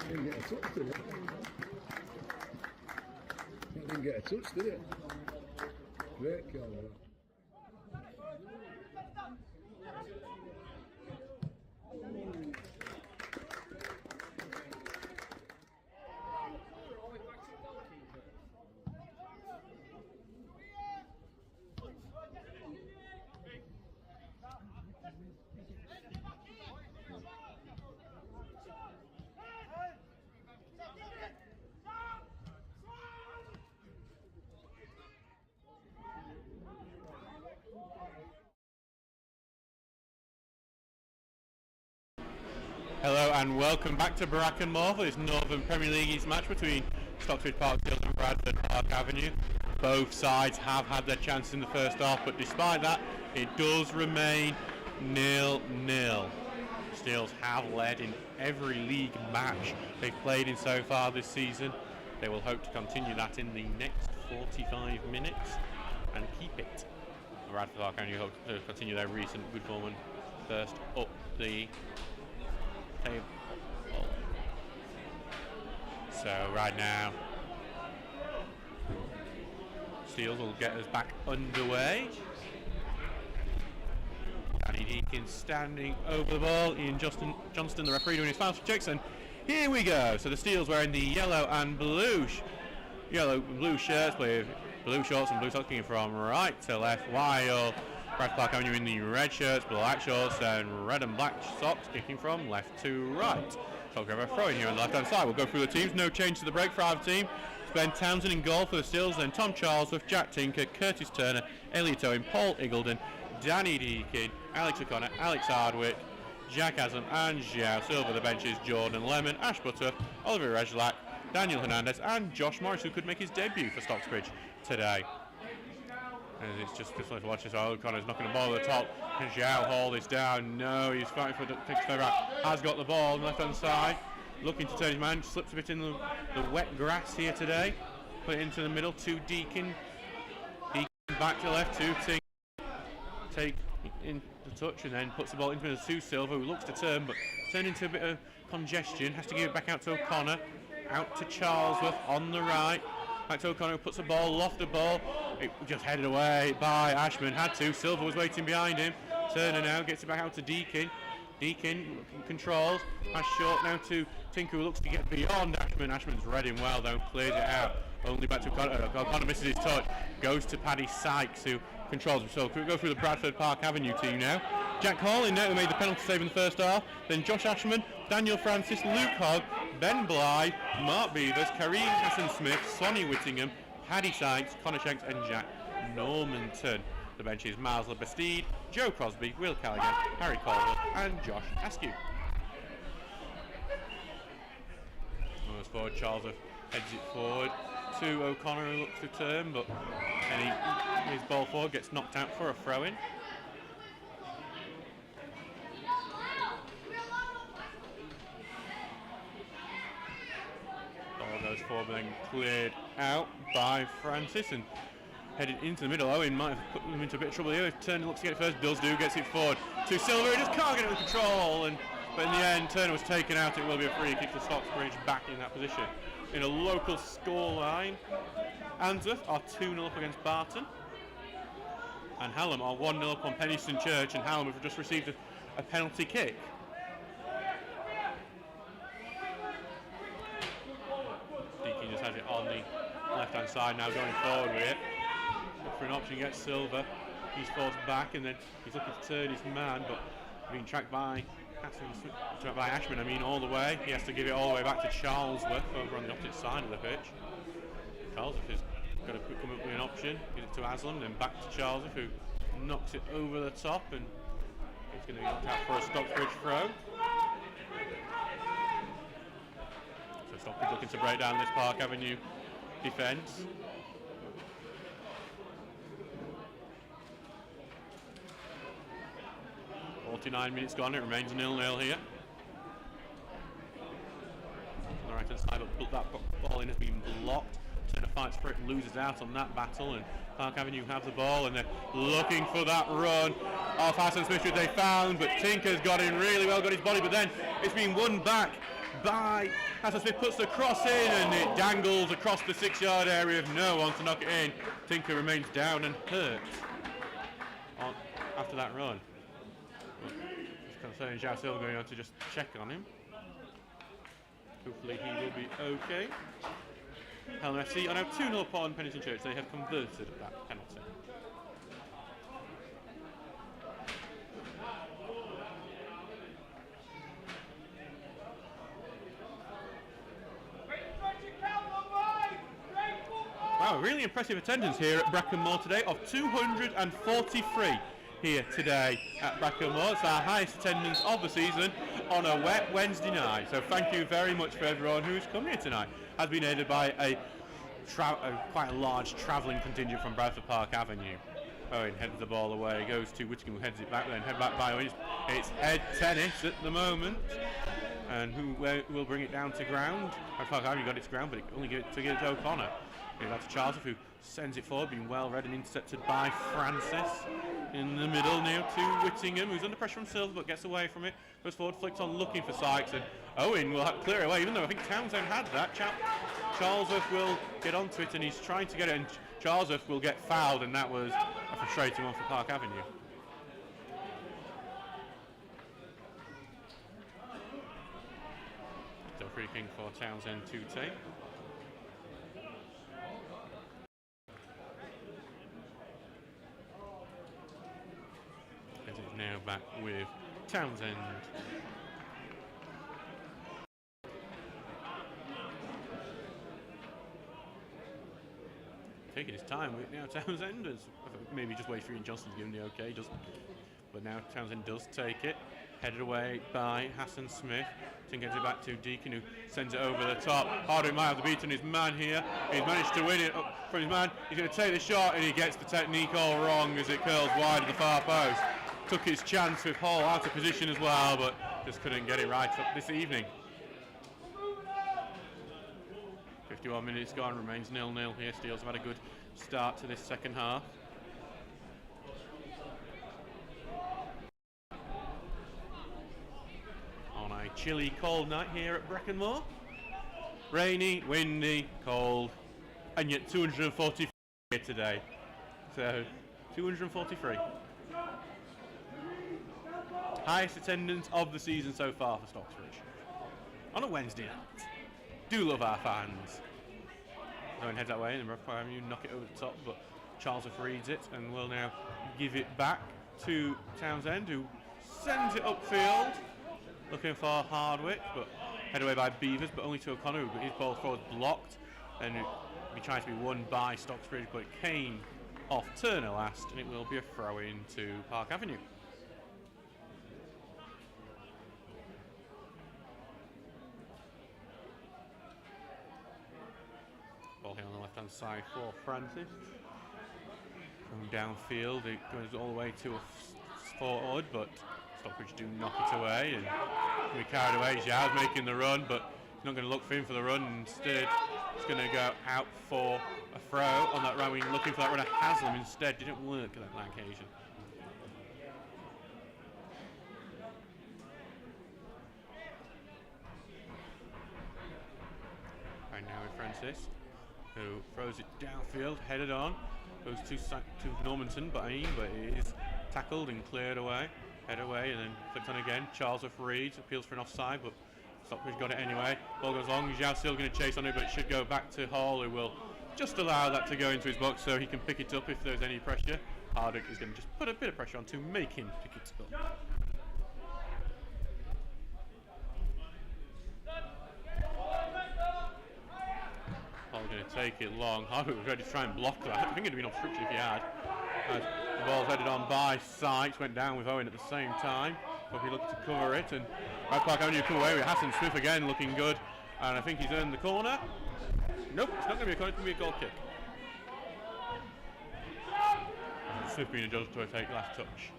A: Didn't get a touch, did it? That didn't get a touch, did it? Great kill.
D: Hello and welcome back to Brackenmore for this Northern Premier League East match between Stocksbridge Park Field and Bradford Park Avenue. Both sides have had their chance in the first half, but despite that, it does remain 0-0. Steels have led in every league match they've played in so far this season. They will hope to continue that in the next 45 minutes and keep it. Bradford Park Avenue hope to continue their recent good form and first up the table. So right now, Steels will get us back underway. Danny Deacon standing over the ball. Ian Johnston, the referee, doing his final checks, and here we go. So the Steels wearing the yellow and blue shirts with blue shorts and blue socks, kicking from right to left, while Bradford Park Avenue in the red shirts, black shorts and red and black socks, kicking from left to right. So we'll have a throw in here on the left hand side. We'll go through the teams, no change to the break for either team. Ben Townsend in goal for the Steels, then Tom Charlesworth, Jack Tinker, Curtis Turner, Elliot Owen, Paul Iggulden, Danny Deakin, Alex O'Connor, Alex Hardwick, Jack Aslam and Xiao Silver. The benches, Jordan Lemon, Ash Butterworth, Oliver Rejlak, Daniel Hernandez and Josh Morris, who could make his debut for Stocksbridge today. And it's just fun to watch this. O'Connor's knocking the ball at the top. Can Xiao hold this down? No, he's fighting for the takes the right. Has got the ball on the left hand side. Looking to turn his man. Slips a bit in the wet grass here today. Put it into the middle to Deacon. Deacon back to left to Ting. Take in the touch and then puts the ball into the middle to Silver, who looks to turn but turned into a bit of congestion. Has to give it back out to O'Connor. Out to Charlesworth on the right. Back to O'Connor, who puts the ball, loft the ball. It just headed away by Ashman. Had to. Silver was waiting behind him. Turner now gets it back out to Deacon. Deacon controls. Pass short now to Tinker, who looks to get beyond Ashman. Ashman's read him well though, clears it out. Only back to O'Connor. O'Connor misses his touch. Goes to Paddy Sykes, who controls him. So we go through the Bradford Park Avenue team now. Jack Hall in there, who made the penalty save in the first half. Then Josh Ashman, Daniel Francis, Luke Hogg, Ben Blythe, Mark Beavers, Kareem Hassan-Smith, Sonny Whittingham, Paddy Sykes, Connor Shanks and Jack Normanton. The benches, Miles Lebesteed, Joe Crosby, Will Callaghan, Harry Colville and Josh Askew. Moves forward, Charlesworth heads it forward to O'Connor, who looks to turn, but his ball forward gets knocked out for a throw-in. Goes forward, then cleared out by Francis and headed into the middle. Owen might have put them into a bit of trouble here. Turner looks to get it first, does do, gets it forward to Silver, he just can't get it under control, but in the end Turner was taken out. It will be a free kick to Stocksbridge back in that position. In a local scoreline, Answorth are 2-0 up against Barton and Hallam are 1-0 up on Penistone Church, and Hallam have just received a penalty kick. Has it on the left hand side now, going forward with it. Look for an option, gets Silver. He's forced back and then he's looking to turn his man, but being tracked by Ashman, all the way. He has to give it all the way back to Charlesworth over on the opposite side of the pitch. Charlesworth is going to come up with an option, gives it to Aslam, then back to Charlesworth, who knocks it over the top, and it's going to be knocked out for a Stocksbridge throw. Stockbridge looking to break down this Park Avenue defence. .49 minutes gone, it remains 0-0 here. On the right hand side, but that ball in has been blocked. Turner fights for it, loses out on that battle, and Park Avenue have the ball and they're looking for that run. off Hassan Smith, who they found, but Tinker's got in really well, got his body, but then it's been won back by Hassan Smith, puts the cross in, and it dangles across the 6-yard area with no one to knock it in. Tinker remains down and hurt after that run. It's concerning Zhao Silva going on to just check on him. Hopefully he will be okay. Helm FC are now 2-0 upon Pennington Church. They have converted that penalty. Wow, really impressive attendance here at Brackenmore today of 243 here today at Brackenmore. It's our highest attendance of the season on a wet Wednesday night. So thank you very much for everyone who's come here tonight. Has been aided by quite a large travelling contingent from Bradford Park Avenue. Owen heads the ball away, goes to Whittingham, who heads it back, then head back by Owen. It's head tennis at the moment. And who will bring it down to ground? Bradford Park Avenue got it to ground, but it only get it to O'Connor. That's Charles, who sends it forward, being well read and intercepted by Francis. In the middle now to Whittingham, who's under pressure from Silva but gets away from it. Goes forward, flicks on looking for Sykes, and Owen will clear it away, even though I think Townsend had that. Charlesworth will get onto it, and he's trying to get it, and Charlesworth will get fouled, and that was a frustrating one for Park Avenue. So free kick for Townsend to take. Now back with Townsend. Taking his time with now Townsend, as maybe just wait for Ian Johnson to give him the okay, but now Townsend does take it, headed away by Hassan Smith. Then gets it back to Deacon, who sends it over the top. Hardwick might have the beat on his man here. He's managed to win it up from his man. He's going to take the shot, and he gets the technique all wrong as it curls wide of the far post. Took his chance with Hall out of position as well, but just couldn't get it right up this evening. 51 minutes gone, remains 0-0 here. Steels have had a good start to this second half. On a chilly, cold night here at Brackenmore. Rainy, windy, cold, and yet 243 here today. So, 243. Highest attendance of the season so far for Stocksbridge. On a Wednesday night. Do love our fans. Owen heads that way, and you knock it over the top, but Charlesworth reads it and will now give it back to Townsend, who sends it upfield, looking for Hardwick, but headed away by Beavers, but only to O'Connor, who his ball forward blocked, and he tried to be won by Stocksbridge, but it came off Turner last, and it will be a throw-in to Park Avenue. Ball here on the left-hand side for Francis. From downfield, it goes all the way to a forward, but Stockbridge do knock it away, and we carried away. Zhao's making the run, but he's not going to look for him for the run. Instead, he's going to go out for a throw on that right wing, looking for that runner. Haslam instead didn't work on that occasion. Right now with Francis, who throws it downfield, headed on, goes to Normanton, but it is tackled and cleared away. Head away and then flipped on again. Charlesworth reads, appeals for an offside, but Stockbridge got it anyway. Ball goes long. Zhao still going to chase on it, but it should go back to Hall, who will just allow that to go into his box so he can pick it up if there's any pressure. Hardwick is going to just put a bit of pressure on to make him pick it up. Hall going to take it long. Hardwick was ready to try and block that. I think it would have been obstructed if he had. As the ball's headed on by Sykes, went down with Owen at the same time. Probably looking to cover it, and Bradford Park Avenue come away with Hassan Smith again looking good, and I think he's earned the corner. Nope, it's not going to be a corner, it's going to be a goal kick. Smith being adjudged to take last touch.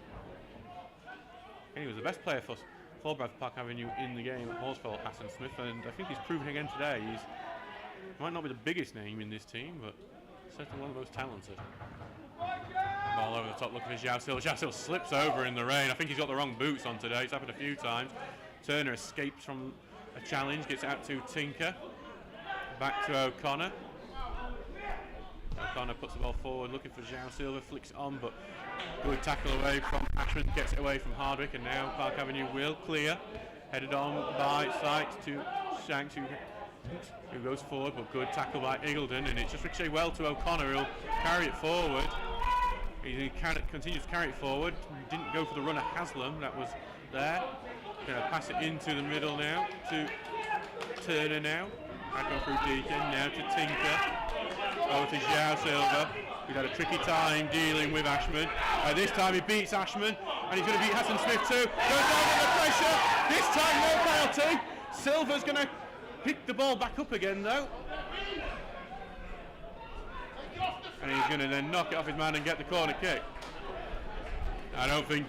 D: And he was the best player for Bradford Park Avenue in the game at Horsfeld, Hassan Smith, and I think he's proven again today. He might not be the biggest name in this team, but certainly one of the most talented. Ball over the top, looking for Xiao Silva. Xiao Silva slips over in the rain. I think he's got the wrong boots on today. It's happened a few times. Turner escapes from a challenge, gets out to Tinker. Back to O'Connor. O'Connor puts the ball forward, looking for Xiao Silva, flicks it on, but good tackle away from Ashman, gets it away from Hardwick, and now Park Avenue will clear. Headed on by Sykes to Shanks, who goes forward, but good tackle by Eagledon, and it's just ricocheted well to O'Connor, who'll carry it forward. He continues to carry it forward. Didn't go for the run of Haslam, that was there. Going to pass it into the middle now to Turner now. Back on through Deacon, now to Tinker. Over to Xiao Silva. He's had a tricky time dealing with Ashman. This time he beats Ashman, and he's going to beat Hassan Smith too. Goes down under pressure. This time no penalty. Silva's going to pick the ball back up again though. And he's going to then knock it off his man and get the corner kick. I don't think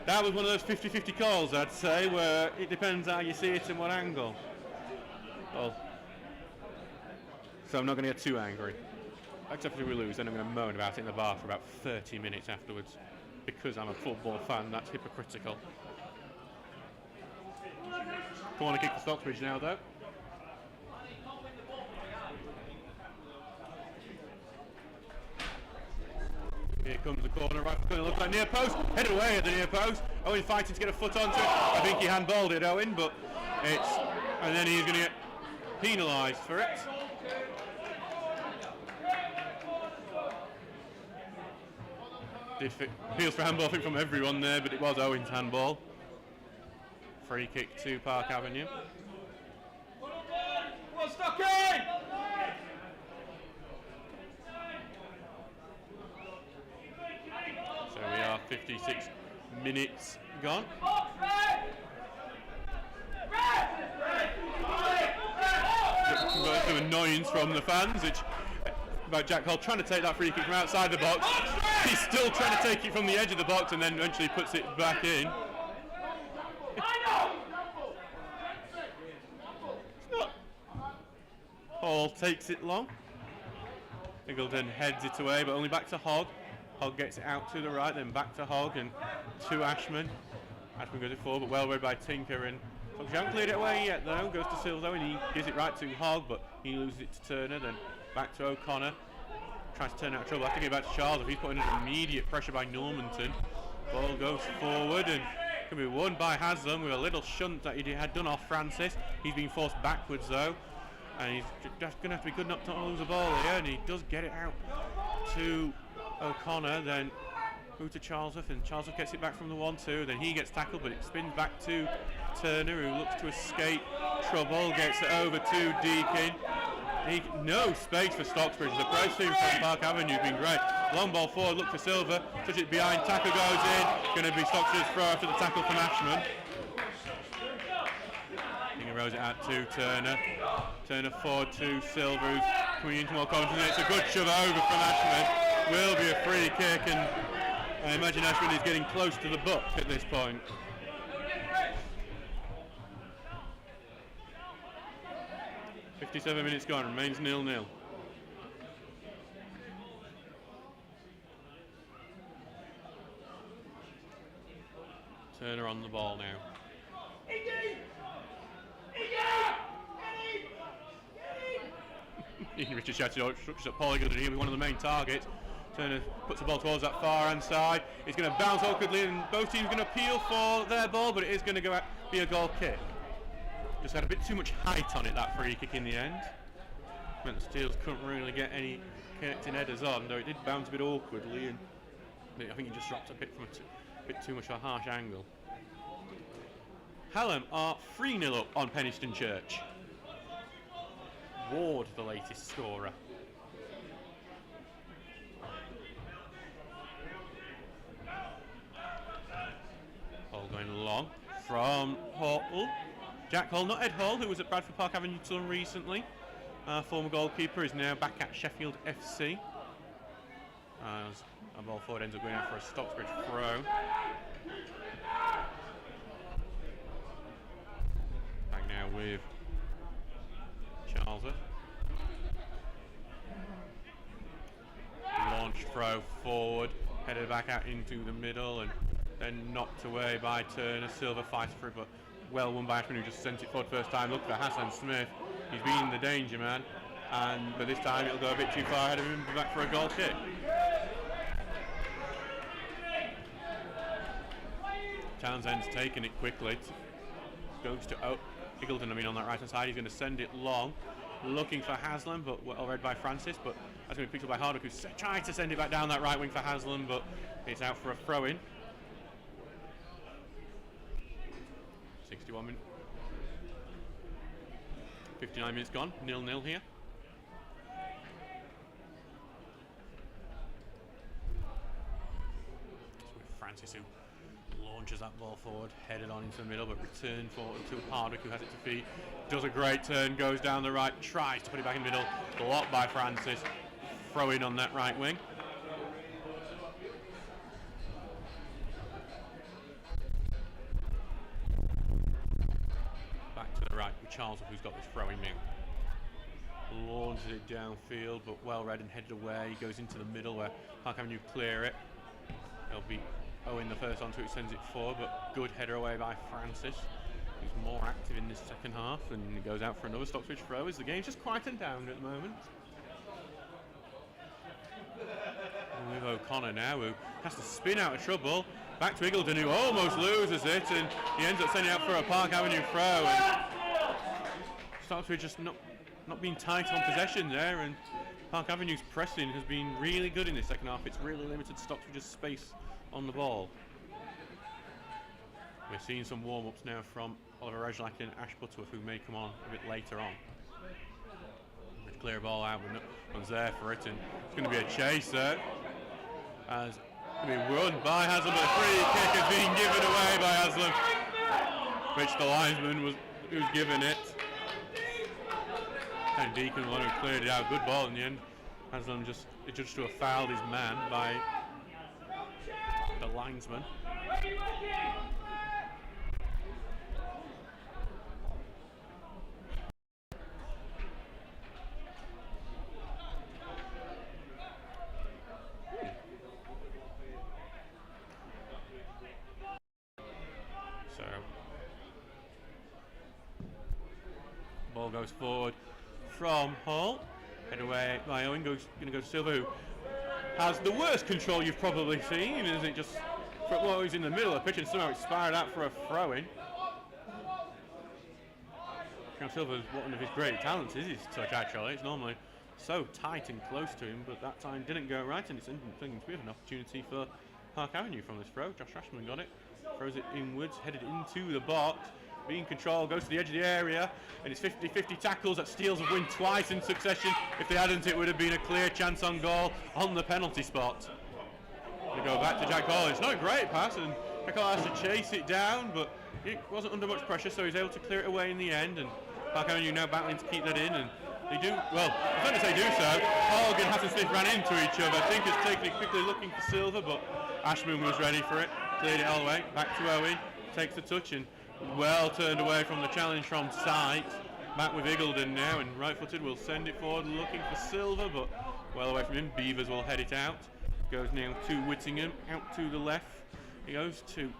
D: that was one of those 50-50 calls, I'd say, where it depends how you see it and what angle. Well, so I'm not going to get too angry. Except if we lose, then I'm going to moan about it in the bar for about 30 minutes afterwards. Because I'm a football fan, that's hypocritical. Corner kick for Stocksbridge now, though. Here comes the corner, right, going to look like near post, headed away at the near post. Owen fighting to get a foot onto it. I think he handballed it, Owen, but and then he's going to get penalised for it. Appeals for handball, I think, from everyone there, but it was Owen's handball. Free kick to Park Avenue. So we are 56 minutes gone. Some annoyance from the fans, which about Jack Hall trying to take that free kick from outside the box. He's still trying to take it from the edge of the box and then eventually puts it back in. Hall takes it long. Eagledon heads it away, but only back to Hogg. Hogg gets it out to the right, then back to Hogg and to Ashman. Ashman goes it forward, but well read by Tinker, and he hasn't cleared it away yet though. Goes to Silva and he gives it right to Hogg, but he loses it to Turner, then back to O'Connor. Tries to turn out of trouble. I think back to Charles. He's put under immediate pressure by Normanton. Ball goes forward and can be won by Haslam with a little shunt that he had done off Francis. He's been forced backwards though, and he's just going to have to be good not to lose the ball here, and he does get it out to O'Connor, then move to Charlesworth, and Charlesworth gets it back from the 1-2, then he gets tackled, but it spins back to Turner, who looks to escape trouble, gets it over to Deakin. No space for Stocksbridge. The press team from Park Avenue has been great. Long ball forward, look for Silva, touch it behind, tackle goes in, going to be Stocksbridge's throw after the tackle from Ashman. He rows it out to Turner. Turner forward to Silva, who's coming into more confidence. It's a good shove over from Ashman. Will be a free kick, and I imagine Ashman is getting close to the buck at this point. .57 minutes gone, remains 0-0. Turner on the ball now. Richard shouted out at Polygon, and he'll be one of the main targets. Turner puts the ball towards that far hand side. It's going to bounce awkwardly, and both teams are going to appeal for their ball, but it is going to go out, be a goal kick. Just had a bit too much height on it, that free kick in the end. Meant the Steels couldn't really get any connecting headers on, though it did bounce a bit awkwardly, and I think he just dropped a bit from a bit too much of a harsh angle. Hallam are 3-0 up on Penistone Church. Ward, the latest scorer. Ball going long from Hall. Jack Hall, not Ed Hall, who was at Bradford Park Avenue till recently. Former goalkeeper is now back at Sheffield FC. As a ball forward ends up going out for a Stocksbridge throw. Back now with Charlesworth. Launch throw forward. Headed back out into the middle and then knocked away by Turner. Silva fights for it, but well won by Ashman, who just sent it forward first time. Look for Hassan Smith. He's been the danger man, but this time it'll go a bit too far ahead of him. Be back for a goal kick. Townsend's taken it quickly. Goes to Eagleton, on that right hand side. He's going to send it long, looking for Haslam, but well read by Francis. But that's going to be picked up by Hardwick, who tried to send it back down that right wing for Haslam, but it's out for a throw in. 61 minutes. 59 minutes gone. 0-0 here. It's with Francis, who launches that ball forward, headed on into the middle, but returned forward to Hardwick, who has it to feet. Does a great turn, goes down the right, tries to put it back in the middle, blocked by Francis. Throw in on that right wing. Back to the right with Charles, who's got this throwing now. Launches it downfield, but well read and headed away. Goes into the middle where Park Avenue clear it. It'll be Owen the first onto it, sends it forward, but good header away by Francis, who's more active in this second half, and it goes out for another Stocksbridge throw as the game's just quietened down at the moment. And with O'Connor now, who has to spin out of trouble. Back to Eagleton, who almost loses it, and he ends up sending it out for a Park Avenue throw. And Stocksbridge just not being tight on possession there, and Park Avenue's pressing has been really good in this second half. It's really limited Stocksbridge's space on the ball. We're seeing some warm-ups now from Oliver Rejlak and Ash Butterworth, who may come on a bit later on. Let's clear a ball out, but no one's there for it, and it's going to be a chase there. As it's going to be run by Haslam, but a free kick has been given away by Haslam, which the linesman was who's given it. And Deacon, the one who cleared it out. Good ball in the end. Haslam just adjudged to have fouled his man by the linesman. So ball goes forward from Hall. Head away by Owen. Going to go to Silva, who has the worst control you've probably seen. Is it just well, he's in the middle of the pitch and somehow it's fired out for a throw-in. Silva's one of his great talents is his touch. Actually, it's normally so tight and close to him, but that time didn't go right, and it's thinking to be an opportunity for Park Avenue from this throw. Josh Ashman got it, throws it inwards, headed into the box. Being controlled, goes to the edge of the area, and it's 50-50 tackles. That Steels have won twice in succession. If they hadn't, it would have been a clear chance on goal on the penalty spot. We go back to Jack Hall. It's not a great pass, and Jack Hall has to chase it down, but it wasn't under much pressure, so he's able to clear it away in the end. And Park Avenue now battling to keep that in, and they do well. As long as they do so, Hogg and Hassan Smith ran into each other. I think it's taken it quickly, looking for Silva, but Ashman was ready for it. Cleared it all the way back to Owen. Takes the touch and well turned away from the challenge from sight. Back with Eagleton now, and right-footed will send it forward, looking for Silva, but well away from him. Beavers will head it out. Goes now to Whittingham, out to the left. He goes to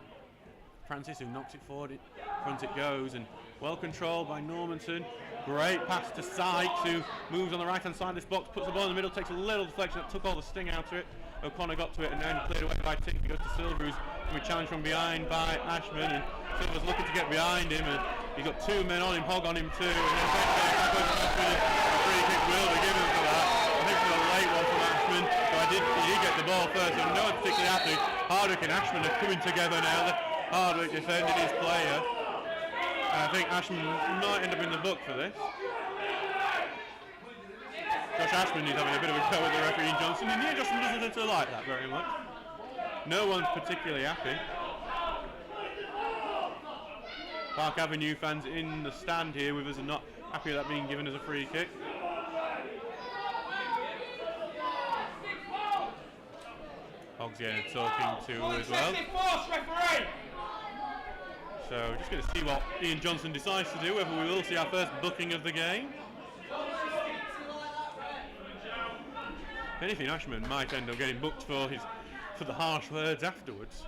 D: Francis, who knocks it forward. Front it goes, and well controlled by Normanton. Great pass to Sykes, who moves on the right-hand side of this box, puts the ball in the middle, takes a little deflection that took all the sting out of it. O'Connor got to it and then cleared away by Tink. He goes to Silva, who's going to be challenged from behind by Ashman, and Silva's looking to get behind him, and he's got two men on him, Hogg on him too, and then back goes Ashman, and a free kick will be given for that. I think it's a late one from Ashman, but he did get the ball first, so no one's particularly happy. Hardwick and Ashman are coming together now. Hardwick defended his player. I think Ashman might end up in the book for this. Josh Ashman is having a bit of a go with the referee Johnson, and Ian Johnson doesn't seem to like that very much. No one's particularly happy. Park Avenue fans in the stand here with us are not happy with that being given as a free kick. Hogg's getting talking to as well. So just going to see what Ian Johnson decides to do, whether we will see our first booking of the game. If anything, Ashman might end up getting booked for his for the harsh words afterwards.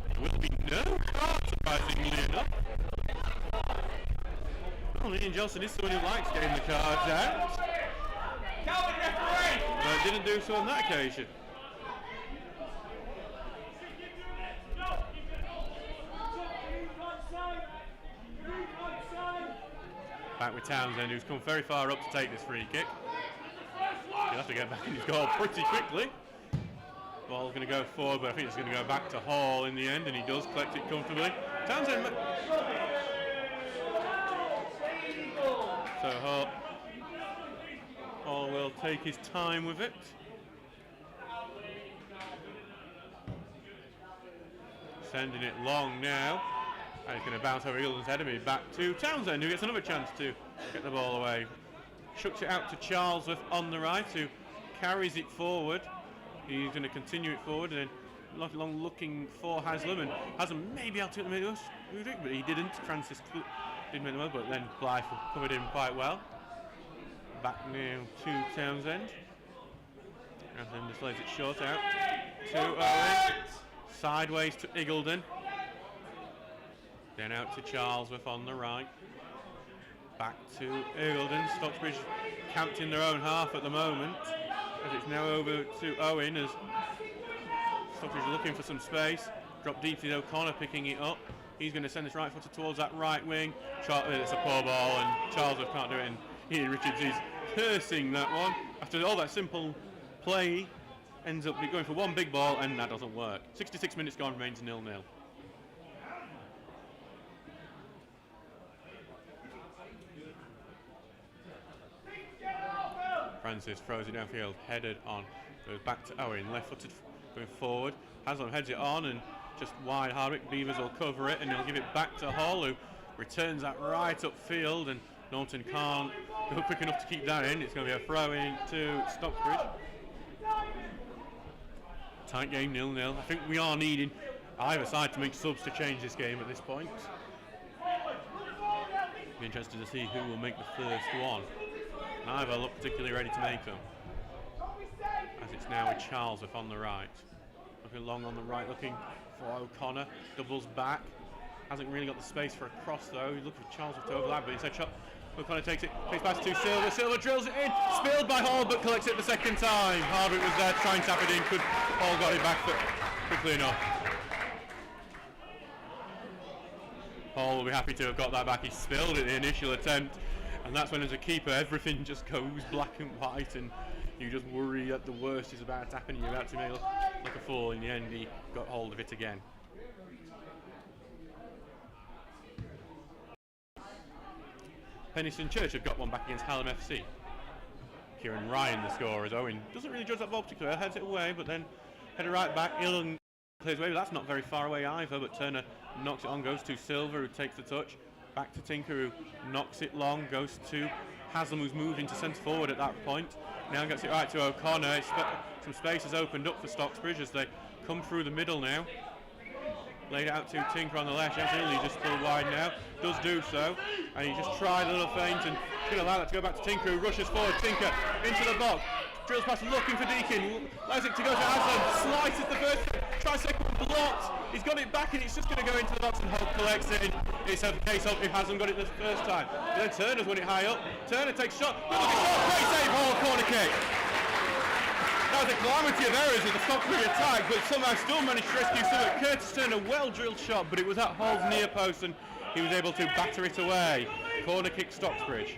D: There will be no card, surprisingly enough. Well, Ian Johnson is someone who likes getting the cards out, but didn't do so on that occasion. Back with Townsend, who's come very far up to take this free kick. He'll have to get back in his goal pretty quickly. Ball's going to go forward, but I think it's going to go back to Hall in the end, and he does collect it comfortably. Townsend. So Hall will take his time with it. Sending it long now. And he's going to bounce over Eagleton's head and be back to Townsend, who gets another chance to get the ball away. Shucks it out to Charlesworth on the right, who carries it forward. He's going to continue it forward and then long looking for Haslam, and Haslam maybe able to get the middle, but he didn't. Francis didn't make the middle, but then Blythe covered him quite well. Back now to Townsend. And then just lays it short out to Owen. Sideways to Eagleton. Then out to Charlesworth on the right. Back to Eagleton. Stocksbridge camped in their own half at the moment. As it's now over to Owen as Stocksbridge are looking for some space. Drop deep to O'Connor picking it up. He's going to send this right footer towards that right wing. It's a poor ball and Charlesworth can't do it. And Ian Richards is cursing that one. After all that simple play, ends up going for one big ball and that doesn't work. 66 minutes gone, remains 0-0. Francis throws it downfield, headed on, goes back to Owen, left-footed going forward. Haslam heads it on and just wide Hardwick. Beavers will cover it and he'll give it back to Hall, who returns that right upfield, and Norton can't go quick enough to keep that in. It's going to be a throw in to Stocksbridge. Tight game, 0-0. I think we are needing either side to make subs to change this game at this point. Be interested to see who will make the first one. Neither look particularly ready to make them. As it's now with Charlesworth on the right. Looking long on the right, looking for O'Connor. Doubles back. Hasn't really got the space for a cross though. He's looking for Charlesworth to overlap, but instead O'Connor takes it. Takes pass to Silver. Silver drills it in. Spilled by Hall, but collects it the second time. Hardwick was there to try and tap it in. Hall got it back quickly enough. Hall will be happy to have got that back. He spilled it in the initial attempt. And that's when, as a keeper, everything just goes black and white, and you just worry that the worst is about to happen. You're about to make look like a fool. In the end, he got hold of it again. Penistone Church have got one back against Hallam FC. Kieran Ryan, the scorer, as Owen doesn't really judge that ball particularly. Heads it away, but then headed right back. Ilan clears away, but that's not very far away either. But Turner knocks it on, goes to Silver, who takes the touch. Back to Tinker, who knocks it long, goes to Haslam, who's moved into centre forward at that point. Now gets it right to O'Connor. Some space has opened up for Stocksbridge as they come through the middle now. Laid it out to Tinker on the left. Absolutely just pulled wide now. Does do so. And he just tried a little feint and going to allow that to go back to Tinker, who rushes forward. Tinker into the box. Drills past, looking for Deakin. Allows it to go to Haslam. Slices the first. Tries second one, blocked. He's got it back and it's just going to go into the box, and Hope collects it. It's a case of if Haslam got it the first time. But then Turner's won it high up. Turner takes shot. Good looking shot. Great save, Hall, corner kick. That was a calamity of errors with the Stocksbridge attack, but somehow still managed to rescue Stuart. Curtis Turner, well drilled shot, but it was at Hall's near post and he was able to batter it away. Corner kick, Stocksbridge.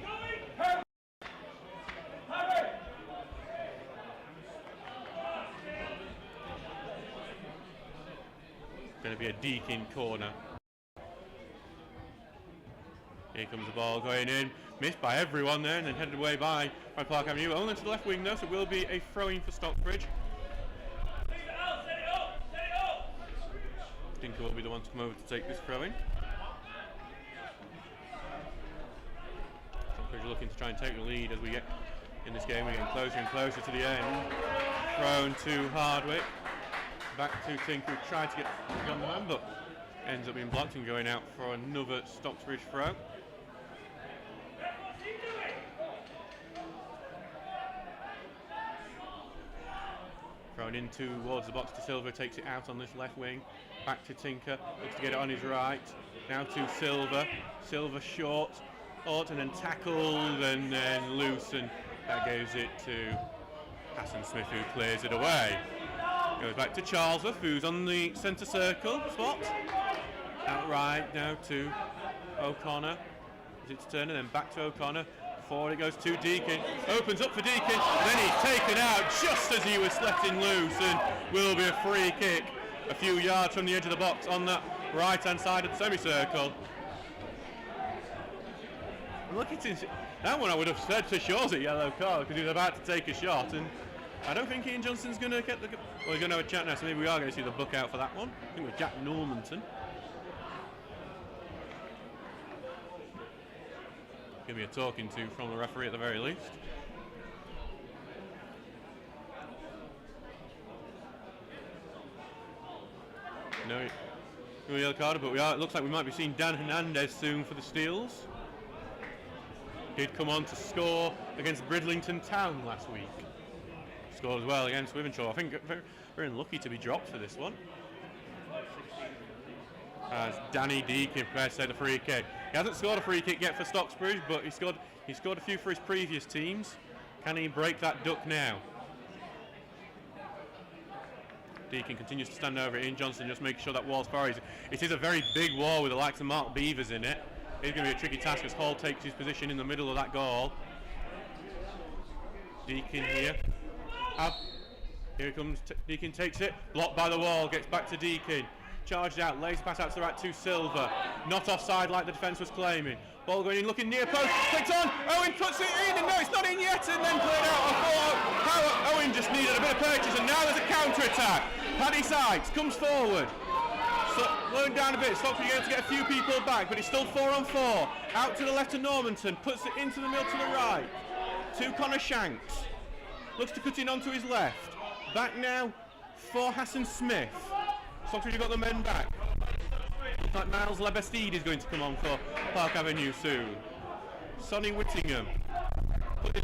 D: Going to be a Deakin corner. Here comes the ball going in, missed by everyone there, and then headed away by Park Avenue. Only to the left wing though, so it will be a throw-in for Stocksbridge. Dinker will be the one to come over to take this throw-in. Stocksbridge looking to try and take the lead as we get in this game. We're getting closer and closer to the end. Thrown to Hardwick. Back to Tinker, who tried to get on the man, but ends up being blocked and going out for another Stocksbridge throw. Going in towards the box to Silver, takes it out on this left wing. Back to Tinker, looks to get it on his right. Now to Silver. Silver short, and then tackled and then loose, and that gives it to Hassan Smith, who clears it away. Goes back to Charlesworth, who's on the centre circle spot. Outright now to O'Connor. Is it to Turner, then back to O'Connor. Forward it goes to Deakin. Opens up for Deakin. Then he's taken out just as he was letting loose, and will be a free kick a few yards from the edge of the box on that right-hand side of the semicircle. Look at it. That one I would have said to Shaw's a yellow card because he was about to take a shot, and I don't think Ian Johnson's going to get the... Well, he's going to have a chat now, so maybe we are going to see the book out for that one. I think with Jack Normanton. Give me a talking to from the referee at the very least. No yellow card, but it looks like we might be seeing Dan Hernandez soon for the Steels. He'd come on to score against Bridlington Town last week. Scored as well against Wivenshaw. I think very, very unlucky to be dropped for this one. As Danny Deakin prepares to take the free kick. He hasn't scored a free kick yet for Stocksbridge, but he scored a few for his previous teams. Can he break that duck now? Deakin continues to stand over it. Ian Johnson just making sure that wall's far. It is a very big wall with the likes of Mark Beavers in it. It's going to be a tricky task as Hall takes his position in the middle of that goal. Deakin here. Here comes Deakin, takes it. Blocked by the wall, gets back to Deakin. Charged out, lays pass out to the right to Silver. Not offside like the defence was claiming. Ball going in, looking near post. Clicked on. Owen puts it in, and no, it's not in yet, and then played out. I thought Owen just needed a bit of purchase, and now there's a counter attack. Paddy Sykes comes forward. So, slowing down a bit. Stocksbridge able to get a few people back, but it's still 4-on-4. Out to the left to Normanton. Puts it into the middle to the right. To Connor Shanks. Looks to cut in onto his left. Back now for Hassan Smith. Stocksbridge have got the men back. Looks like Miles Lebestide is going to come on for Park Avenue soon. Sonny Whittingham. Putting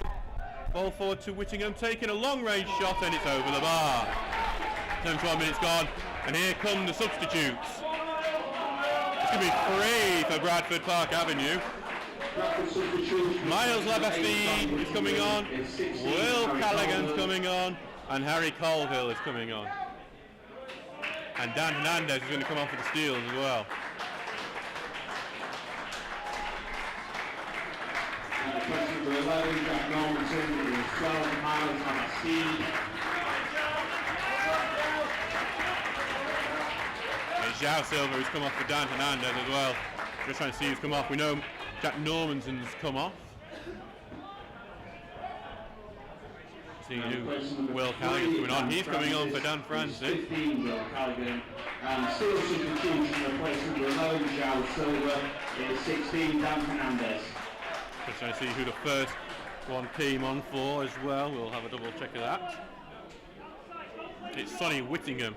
D: ball forward to Whittingham, taking a long range shot, and it's over the bar. 10-12 minutes gone, and here come the substitutes. It's going to be 3 for Bradford Park Avenue. Miles Lebestide is coming on. Will Callaghan's coming on. And Harry Colville is coming on. And Dan Hernandez is going to come on for the Steels as well. It's Zhao Silver who's come off for Dan Hernandez as well. Just trying to see who's come off. We know Jack Normanson's come off. See who Will Callaghan's coming on. He's coming on for Dan Francis.
B: 15 Will Callaghan. And still substitution replacing Ramon Zhao Silver is 16 Dan Hernandez.
D: Just trying to see who the first one came on for as well. We'll have a double check of that. It's Sonny Whittingham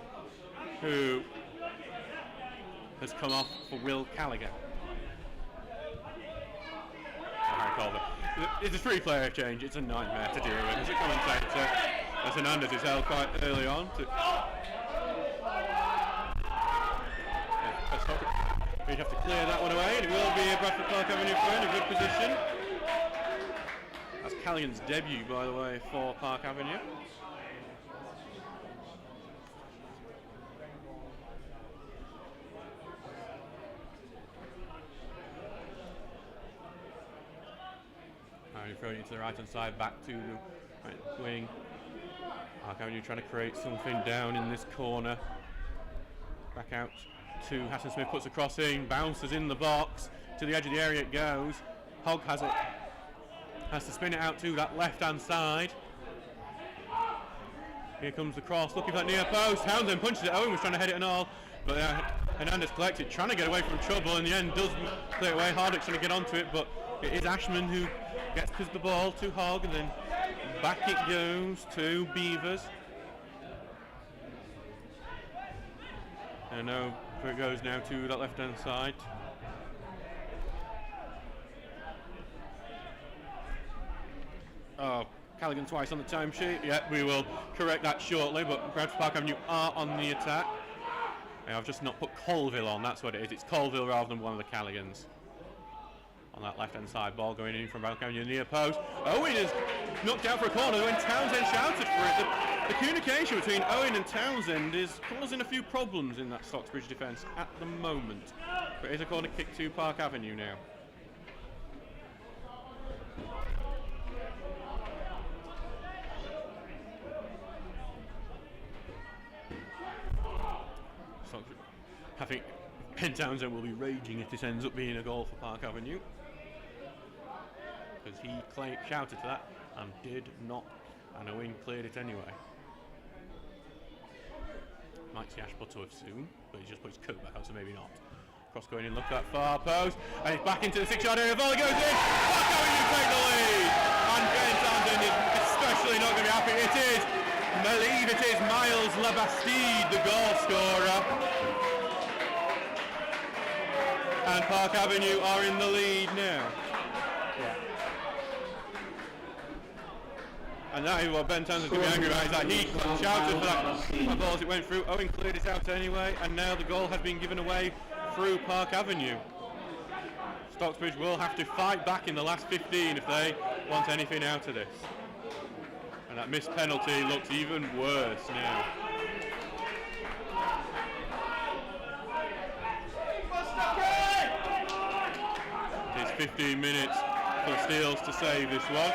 D: who has come off for Will Callaghan. Harry Colville. It's a three-player change. It's a nightmare to deal with. As a commentator, as Hernandez is held quite early on. We'd have to clear that one away, and it will be a Bradford Park Avenue player in a good position. That's Callaghan's debut, by the way, for Park Avenue. Throwing it to the right hand side, back to the right wing. Park Avenue trying to create something down in this corner. Back out to Hassan Smith, puts a cross in, bounces in the box, to the edge of the area it goes. Hogg has it, has to spin it out to that left hand side. Here comes the cross, looking for that near post. Townsend punches it. Owen was trying to head it and all, but Hernandez collects it, trying to get away from trouble. In the end, does clear it away. Hardick's trying to get onto it, but it is Ashman who gets the ball to Hogg, and then back it goes to Beavers. And now it goes now to that left hand side. Oh, Callaghan twice on the timesheet. Yeah, we will correct that shortly, but Bradford Park Avenue are on the attack. Yeah, I've just not put Colville on, that's what it is. It's Colville rather than one of the Callaghans. On that left-hand side, ball going in from Bradford Avenue near post. Owen is knocked out for a corner when Townsend shouted for it. The communication between Owen and Townsend is causing a few problems in that Stocksbridge defence at the moment. But it is a corner kick to Park Avenue now. I think Ben Townsend will be raging if this ends up being a goal for Park Avenue, because he shouted for that and did not, and Owen cleared it anyway. Might see Ashbutterworth soon, but he's just put his coat back out, so maybe not. Cross going in, look at that far post, and he's back into the 6-yard area. Volley goes in. Park Avenue take the lead, and Ben Townsend is especially not going to be happy. I believe it is Miles Labastide, the goal scorer. And Park Avenue are in the lead now. Yeah. And that is what Ben Townsend's going to be angry about, is that he shouted for that ball as it went through. Owen cleared it out anyway, and now the goal has been given away through Park Avenue. Stocksbridge will have to fight back in the last 15 if they want anything out of this. And that missed penalty looks even worse now. It is 15 minutes for the Steels to save this one.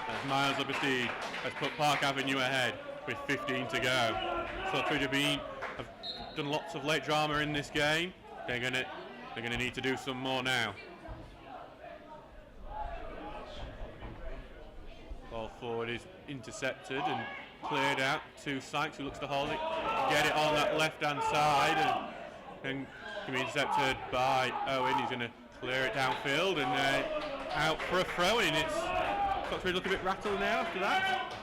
D: As Miles Labastide has put Park Avenue ahead with 15 to go. Stocksbridge have done lots of late drama in this game. They're gonna need to do some more now. Ball forward is intercepted and cleared out to Sykes, who looks to hold it, get it on that left-hand side, and can be intercepted by Owen. He's going to clear it downfield and out for a throw-in. It's Stocksbridge look a bit rattled now after that.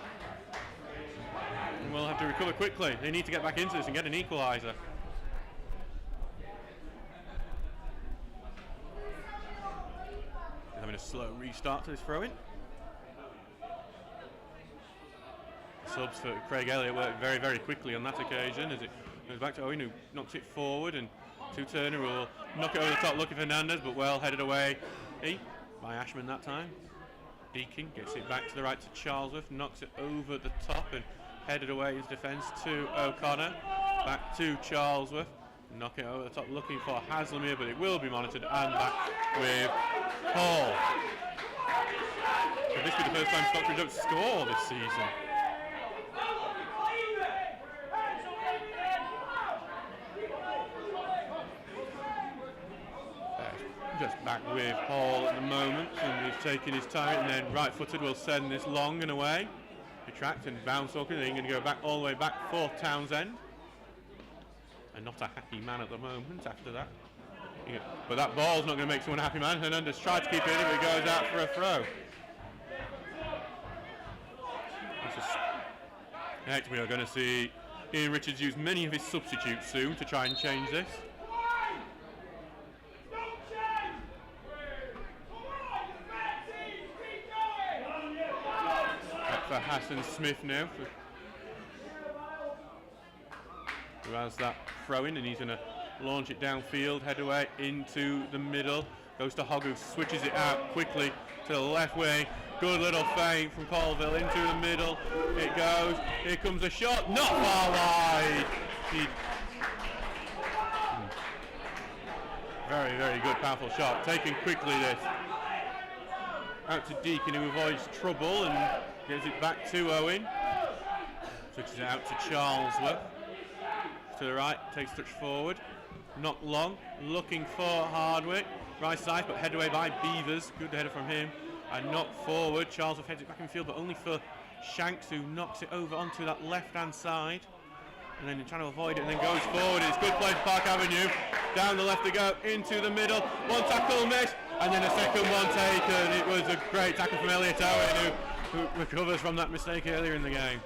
D: And we'll have to recover quickly. They need to get back into this and get an equaliser. Having a slow restart to this throw-in. Subs for Craig Elliott worked very, very quickly on that occasion as it goes back to Owen, who knocks it forward, and to Turner, who will knock it over the top. Lucky Fernandez, but well headed away by Ashman that time. Deakin gets it back to the right to Charlesworth, knocks it over the top and headed away his defence to O'Connor. Back to Charlesworth, knock it over the top, looking for Haslemere, but it will be monitored, and back with Hall. Could this be the first time Stocksbridge don't score this season? Just back with Hall at the moment, and he's taking his time, and then right-footed will send this long and away. Retract and bounce Hawkins, and he's going to go back all the way back for Townsend. And not a happy man at the moment after that. But that ball's not going to make someone a happy man. Hernandez tried to keep it in, but it goes out for a throw. Next we are going to see Ian Richards use many of his substitutes soon to try and change this. For Hassan Smith now, who has that throw in, and he's going to launch it downfield, head away into the middle, goes to Hogg, who switches it out quickly to the left wing. Good little feint from Colville into the middle. It goes, here comes a shot, not far wide. Very, very good, powerful shot, taken quickly this. Out to Deakin, who avoids trouble and gives it back to Owen. Switches it out to Charlesworth. To the right, takes a touch forward. Not long, looking for Hardwick. Right side, but headed away by Beavers. Good header from him. And knocked forward. Charlesworth heads it back in field, but only for Shanks, who knocks it over onto that left-hand side. And then trying to avoid it, and then goes forward. It's good play for Park Avenue. Down the left to go, into the middle. One tackle miss, and then a second one taken. It was a great tackle from Elliot Owen, who recovers from that mistake earlier in the game.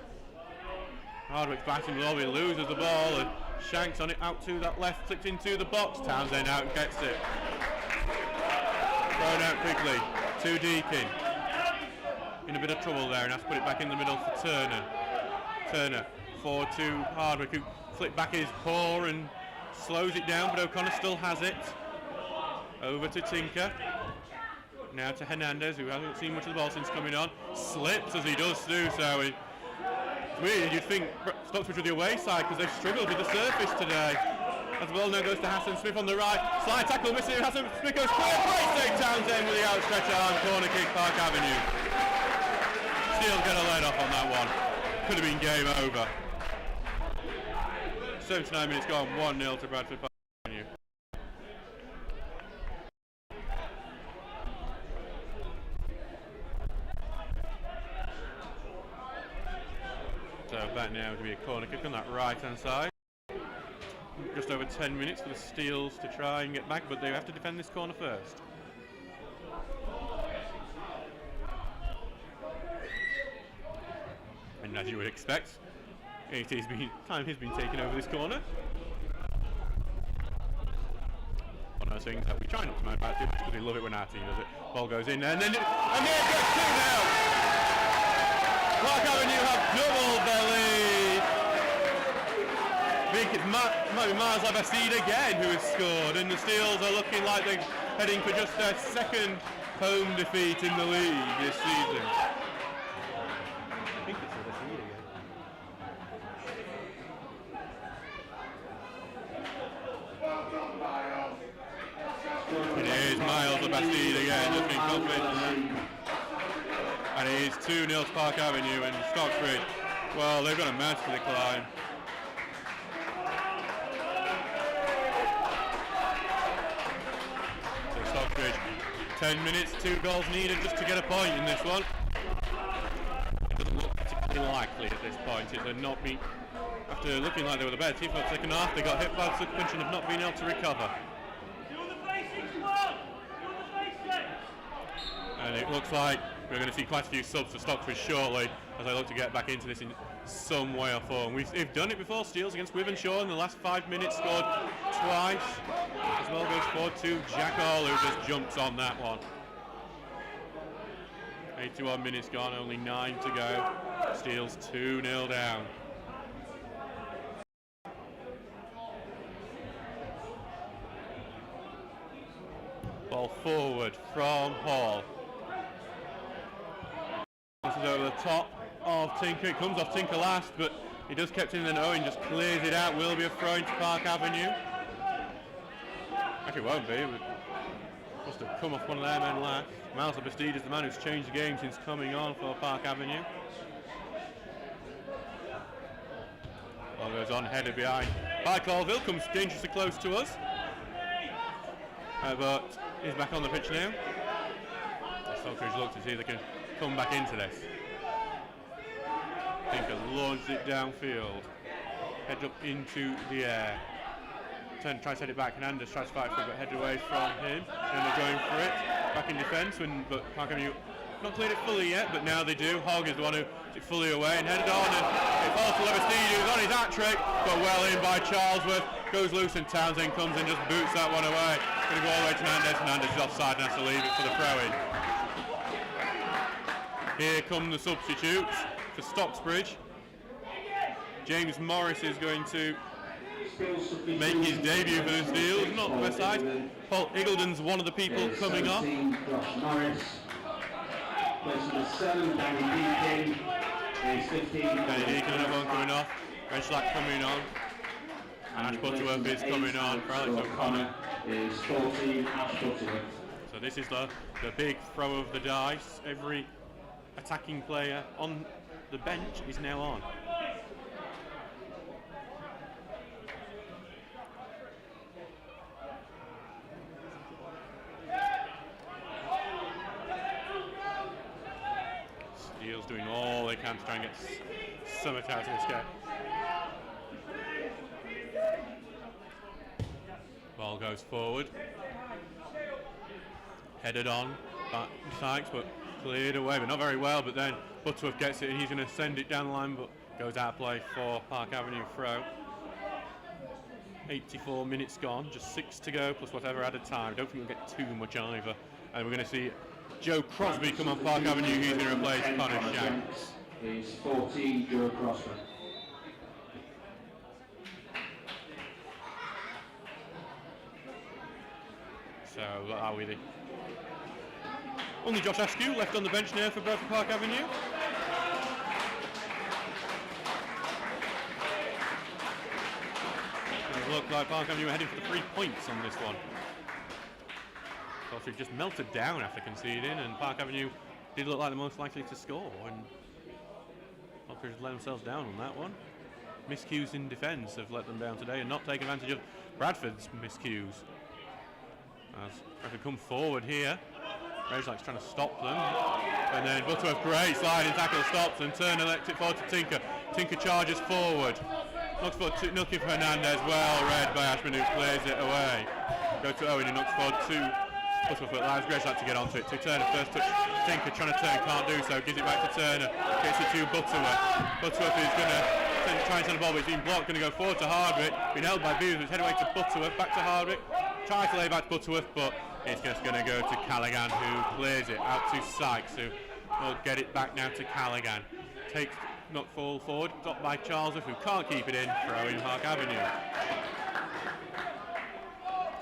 D: Hardwick's batting low, he loses the ball, and Shanks on it out to that left, flicked into the box. Townsend out and gets it. Thrown out quickly to Deakin. in a bit of trouble there and has to put it back in the middle for Turner. Turner forward to Hardwick, who flipped back his paw and slows it down, but O'Connor still has it. Over to Tinker. Now to Hernandez, who hasn't seen much of the ball since coming on. Slips as he does do so. It's weird, you'd think Stocksbridge were the away side because they've struggled with the surface today. As the ball now goes to Hassan Smith on the right. Slide tackle missing. Hassan Smith goes clear. Great save, Townsend with the outstretched arm. Corner kick, Park Avenue. Steele get a lead off on that one. Could have been game over. 79 minutes gone, 1-0 to Bradford Park Avenue. So back now to be a corner kick on that right hand side. Just over 10 minutes for the Steels to try and get back, but they have to defend this corner first. And as you would expect, time has been taken over this corner. One of those things that we try not to mind about too much because we love it when our team does it. Ball goes in there, and there it goes 2-0! Park Avenue have doubled their lead. I think it might be Miles Labastide again who has scored, and the Steels are looking like they're heading for just their second home defeat in the league this season. I think it's Labastide again. It is Miles Labastide again, just being confident. And it is 2-0 to Park Avenue, and Stocksbridge, well, they've got a mountain to climb. So Stocksbridge, 10 minutes, 2 goals needed just to get a point in this one. It doesn't look particularly likely at this point. They're not being, after looking like they were the better team for the second half, they got hit by the suspension of not being able to recover. And it looks like we're going to see quite a few subs for Stocksbridge shortly as I look to get back into this in some way or form. We've done it before. Steels against Wivenshaw in the last 5 minutes, scored twice. As well goes forward to Jack Hall, who just jumps on that one. 81 minutes gone, only 9 to go. Steels 2-0 down. Ball forward from Hall. This is over the top of Tinker. It comes off Tinker last, but he does kept it in, and Owen just clears it out. Will be a throw into Park Avenue. Actually, it won't be. It must have come off one of their men last. Miles Labastide is the man who's changed the game since coming on for Park Avenue. Ball goes on, headed behind by Colville, comes dangerously close to us. But he's back on the pitch now. Stockbridge look to see if they can come back into this. Tinker launched it downfield. Heads up into the air. Turn, tries to head it back, and Anders tries to fight for it, but headed away from him. And they're going for it. Back in defence, but Park Avenue not cleared it fully yet, but now they do. Hogg is the one who took it fully away and headed on, and it falls to Labastide, who's on his hat-trick, but well in by Charlesworth. Goes loose, and Townsend comes and just boots that one away. Going to go all the way to Hernandez. Hernandez is offside and has to leave it for the throw-in. Here come the substitutes for Stocksbridge. James Morris is going to make his debut for the Steels. Not the best side. Paul Iggledon's one of the people coming off.
B: Morris. Danny Deacon,
D: another one coming off. Redschlack coming on. And Ash Butterworth is coming on for Alex O'Connor.
B: Is 14, Ash Butterworth.
D: So this is the big throw of the dice. Every attacking player on the bench is now on. Steele's doing all they can to try and get Summit out of this game. Ball goes forward. Headed on by Sykes, but cleared away, but not very well. But then Butterworth gets it, and he's going to send it down the line, but goes out of play for Park Avenue throw. 84 minutes gone, just 6 to go, plus whatever added time. I don't think we'll get too much either. And we're going to see Joe Crosby come on Park Avenue. He's going to replace Connor Shanks.
B: Is 14 Joe Crosby.
D: So what are we? Only Josh Askew left on the bench now for Bradford Park Avenue. It looks like Park Avenue are heading for the 3 points on this one. We've just melted down after conceding, and Park Avenue did look like the most likely to score, and Stocksbridge let themselves down on that one. Miscues in defence have let them down today and not taken advantage of Bradford's miscues. As Bradford come forward here, Ragelikes trying to stop them, and then Butterworth, great sliding tackle, stops, and Turner lets it forward to Tinker. Tinker charges forward, looks for looking for Hernandez, well read by Ashman, who clears it away. Go to Owen, who knocks forward to Butterworth, but allows Ragelikes to get onto it. To Turner, first touch, Tinker trying to turn, can't do so, gives it back to Turner, gets it to Butterworth. Butterworth is going to try and send the ball, but it's been blocked, going to go forward to Hardwick, been held by Beavers, it's headed away to Butterworth, back to Hardwick, tries to lay back to Butterworth, but it's just going to go to Callaghan, who clears it out to Sykes, who will get it back now to Callaghan. Takes not forward, stopped by Charlesworth, who can't keep it in, throw in Park Avenue.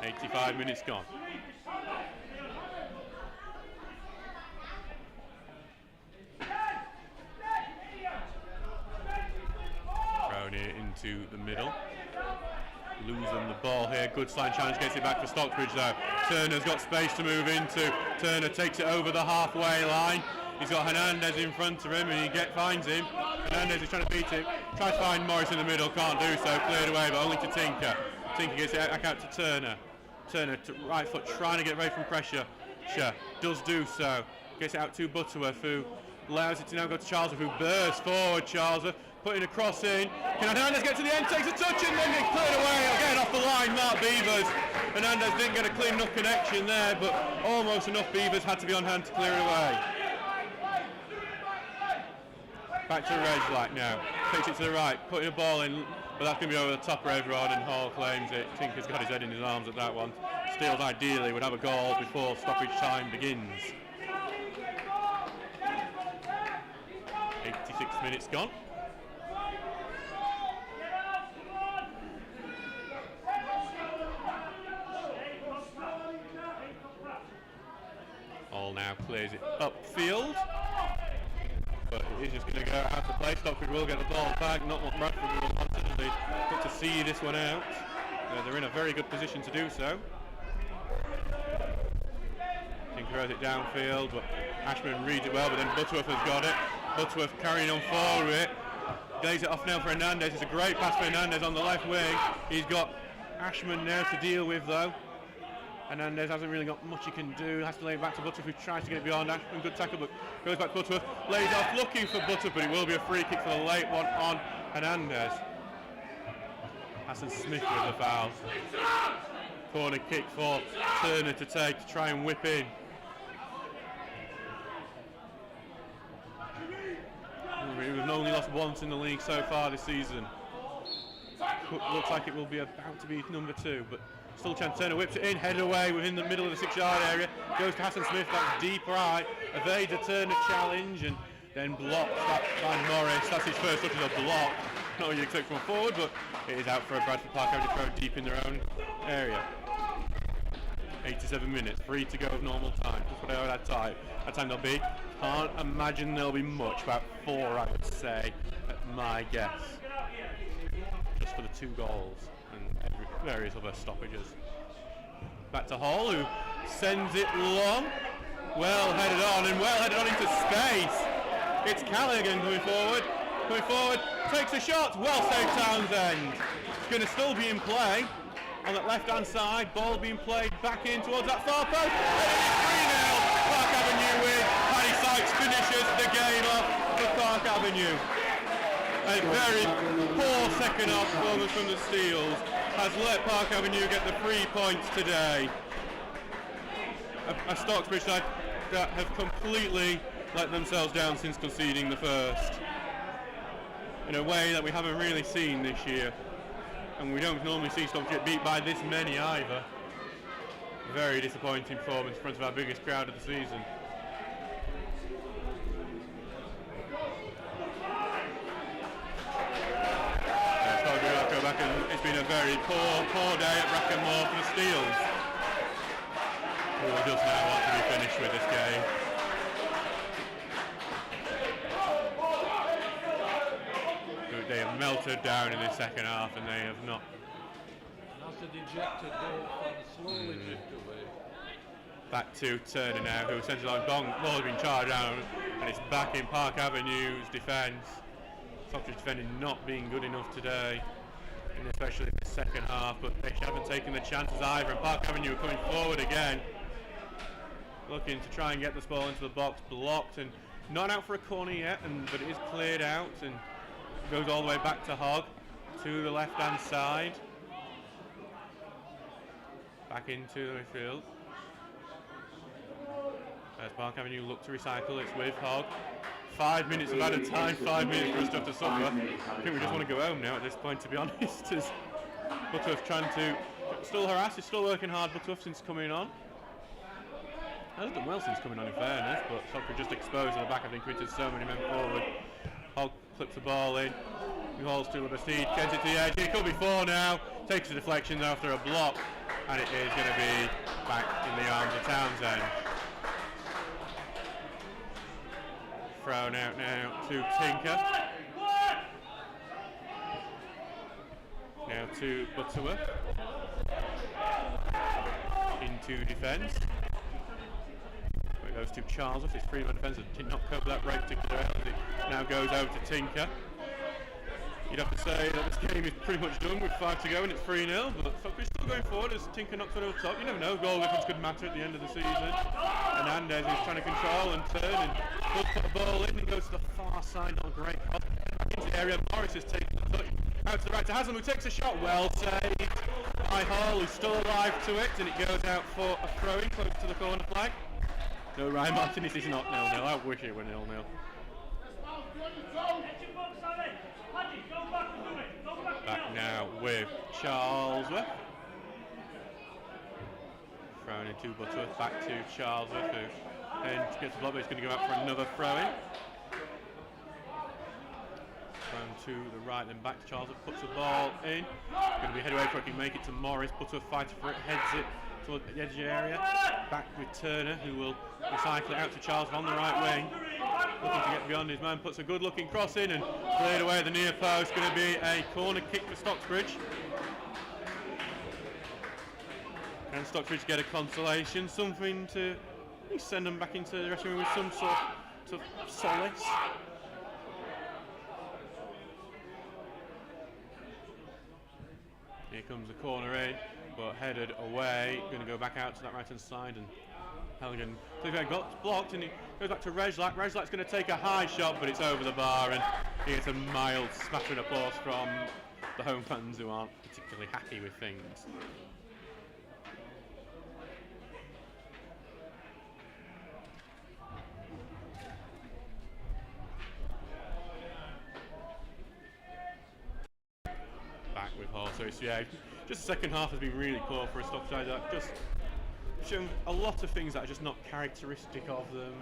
D: 85 minutes gone. Thrown it into the middle. Losing the ball here, good slide challenge, gets it back for Stocksbridge though. Turner's got space to move into. Turner takes it over the halfway line. He's got Hernandez in front of him and he finds him. Hernandez is trying to beat him. Tries to find Morris in the middle, can't do so. Cleared away, but only to Tinker. Tinker gets it back out to Turner. Turner to right foot, trying to get away from pressure. Does do so. Gets it out to Butterworth, who allows it to now go to Charlesworth, who bursts forward. Charlesworth putting a cross in. Can Hernandez get to the end? Takes a touch and then it's cleared away. Again off the line, Mark Beavers. Hernandez didn't get a clean enough connection there, but almost enough. Beavers had to be on hand to clear it away. Back to Ragelike now. Takes it to the right, putting a ball in, but that's going to be over the top of everyone, and Hall claims it. Tinker's got his head in his arms at that one. Steels ideally would have a goal before stoppage time begins. 86 minutes gone. Hall now clears it upfield, but it is just going to go out to play. Stockbridge will get the ball back, not what Bradford will want to see this one out. They're in a very good position to do so. Tinker throws it downfield, but Ashman reads it well, but then Butterworth has got it. Butterworth carrying on forward with it. Lays it off now for Hernandez. It's a great pass for Hernandez on the left wing. He's got Ashman now to deal with though. Hernandez hasn't really got much he can do. Has to lay it back to Butterworth, who tries to get it beyond Ashman. Good tackle, but goes back to Butterworth. Lays off, looking for Butterworth, but it will be a free kick for the late one on Hernandez. Hassan Smith with the foul. Corner kick for Turner to take, to try and whip in. We've only lost once in the league so far this season. Looks like it will be about to be number 2, but still a chance. Turner whips it in, headed away within the middle of the 6-yard area. Goes to Hassan Smith, that's deep right. Evades a Turner challenge and then blocks that by Morris. That's his first touch as a block. Not what you'd expect from a forward, but it is out for a Bradford Park Avenue throw deep in their own area. 87 minutes, 3 to go of normal time. Just what I know that time there'll be. Can't imagine there'll be much, about 4 I would say, at my guess. Just for the 2 goals and various other stoppages. Back to Hall, who sends it long. Well headed on and well headed on into space. It's Callaghan coming forward, takes a shot, well saved Townsend. It's going to still be in play on that left hand side, ball being played back in towards that far post, and it is 3-0, Park Avenue win. Paddy Sykes finishes the game off for Park Avenue. A very poor second half performance from the Steels has let Park Avenue get the 3 points today. A Stocksbridge side that have completely let themselves down since conceding the first, in a way that we haven't really seen this year, and we don't normally see Stocksbridge beat by this many either. Very disappointing performance in front of our biggest crowd of the season. been a very poor day at Brackenmore for the Steels, who just now want to be finished with this game. They have melted down in the second half, and they have not.
E: That's a dejected goal fan slowly drift away.
D: Back to Turner now, who sends it on. Ball has been charged down, and it's back in Park Avenue's defence. Stockbridge defending not being good enough today, and especially in the second half, but they haven't taken the chances either, and Park Avenue coming forward again, looking to try and get this ball into the box, blocked, and not out for a corner yet, but it is cleared out, and goes all the way back to Hogg, to the left-hand side. Back into the midfield. As Park Avenue look to recycle, it's with Hogg. 5 minutes of added time, 5 minutes for us to have to suffer. I think we just want to go home now at this point, to be honest. As Butterworth trying to still harass, he's still working hard, Butterworth, since coming on. Hasn't done well since coming on, in fairness, but Stockbridge just exposed at the back. I think committed so many men forward. Hogg clips the ball in. He holds to Bastide, gets it to the edge. It could be 4 now. Takes the deflection after a block, and it is going to be back in the arms of Townsend. Thrown out now to Tinker. Now to Butterworth. Into defence. It goes to Charles. His three-man defence did not cover that right particular area. It now goes over to Tinker. You'd have to say that this game is pretty much done with 5 to go and it's 3-0, but Stockbridge still going forward as Tinker knocks it over top. You never know, goal difference could matter at the end of the season. Hernandez is trying to control and turn and does put the ball in and goes to the far side, not a great pass. Into the area, Morris has taken the touch. Out to the right to Haslam, who takes a shot, well saved by Hall, who's still alive to it, and it goes out for a throw-in close to the corner flag. No, Ryan Martinez is not 0-0. I wish it were 0-0. Back now with Charlesworth. Thrown into Butterworth, back to Charlesworth, who then gets the block, but he's going to go out for another throw-in. Thrown to the right, then back to Charlesworth, puts the ball in. Going to be head away for it, can make it to Morris. Butterworth fighting for it, heads it towards the edge of the area. Back with Turner, who will recycle it out to Charlesworth on the right wing. Looking to get beyond his man, puts a good looking cross in and cleared away at the near post. Going to be a corner kick for Stocksbridge. Can Stocksbridge get a consolation? Something to send them back into the dressing room with some sort of solace. Here comes the corner in, but headed away. Going to go back out to that right hand side, and Helgen got blocked, and he goes back to Rejlak. Rejlak's going to take a high shot, but it's over the bar, and he gets a mild smattering applause from the home fans who aren't particularly happy with things. Back with Hall, so it's, yeah, just the second half has been really poor for a Stocksbridge. Just shown a lot of things that are just not characteristic of them.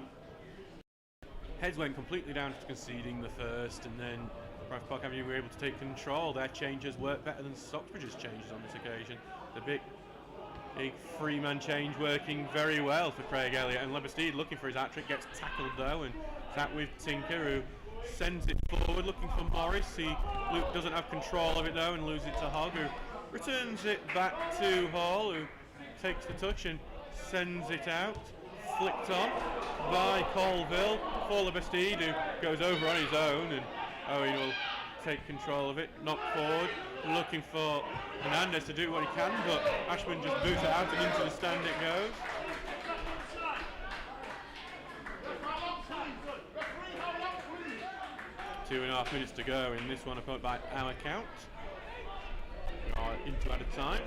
D: Heads went completely down to conceding the first, and then Bradford Park Avenue were able to take control. Their changes worked better than Stocksbridge's changes on this occasion. The big three-man change working very well for Craig Elliott, and Lebastide looking for his hat-trick, gets tackled though, and that with Tinker, who sends it forward looking for Morris. Luke doesn't have control of it though and loses it to Hogg, who returns it back to Hall, who takes the touch and sends it out, flicked on by Colville for Lebastide, who goes over on his own, and Owen will take control of it, knock forward, looking for Hernandez to do what he can, but Ashman just boots it out and into the stand it goes. Two and a half minutes to go in this one, opponent by our count. We are into added time.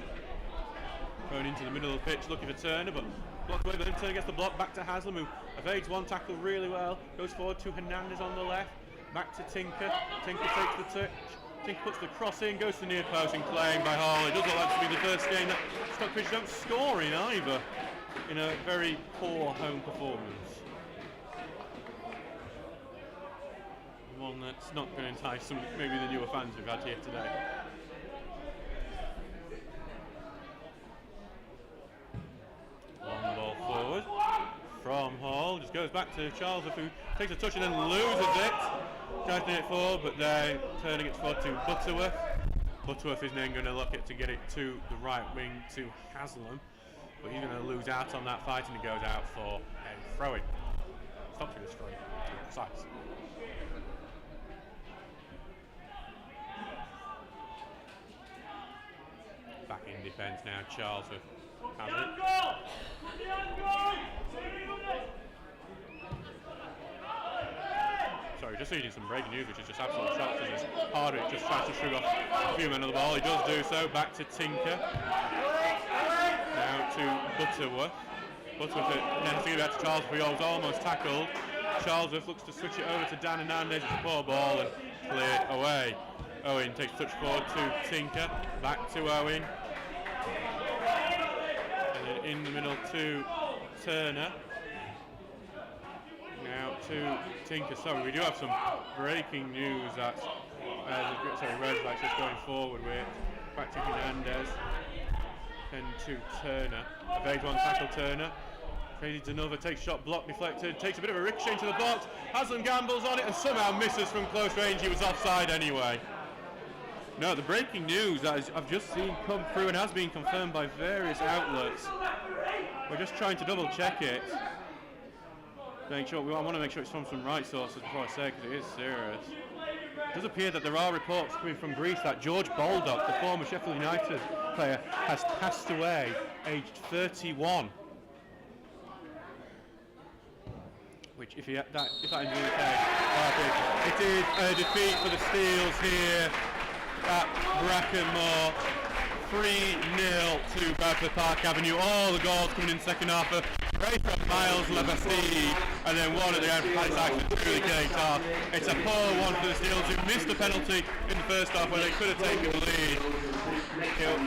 D: Going into the middle of the pitch, looking for Turner, but blocked away, but then Turner gets the block back to Haslam, who evades one tackle really well, goes forward to Hernandez on the left, back to Tinker. Tinker takes the touch, Tinker puts the cross in, goes to the near post and claimed by Hall. It does look like to be the first game that Stockbridge don't score in either, in a very poor home performance. One that's not going to entice some, maybe the newer fans we've had here today. from Hall. Just goes back to Charles, who takes a touch and then loses it. Tries to get it forward, but then turning it forward to Butterworth. Butterworth is then going to look at to get it to the right wing to Haslam, but he's going to lose out on that fight and he goes out for a throw-in. Stocksbridge is throwing to be precise. Back in defence now, Charles has it. Sorry, just reading some breaking news, which is just absolute shots. As Harder just tries to shrug off a few men on the ball. He does do so. Back to Tinker. Now to Butterworth. Butterworth has to give it back to Charles, but he was almost tackled. Charlesworth looks to switch it over to Dan Hernandez. It's a poor ball and cleared away. Owen takes touch forward to Tinker. Back to Owen. And then in the middle to Turner. Now to Tinker. Sorry, we do have some breaking news that red flags just going forward with back to Hernandez. Then to Turner. Evades one tackle, Turner. Crazy Danova takes shot, block deflected, takes a bit of a ricochet into the box. Haslam gambles on it and somehow misses from close range. He was offside anyway. No, the breaking news that I've just seen come through and has been confirmed by various outlets. We're just trying to double check it. I want to make sure it's from some right sources before I say it, because it is serious. It does appear that there are reports coming from Greece that George Baldock, the former Sheffield United player, has passed away, aged 31. Which, if that is the case, it is a defeat for the Steels here at Brackenmore. 3-0 to Bradford Park Avenue. All the goals coming in the second half. Great from Miles Lebastide, and then one at the end from Alex truly getting off. It's a poor one for the Steels, who missed the penalty in the first half where they could have taken the lead.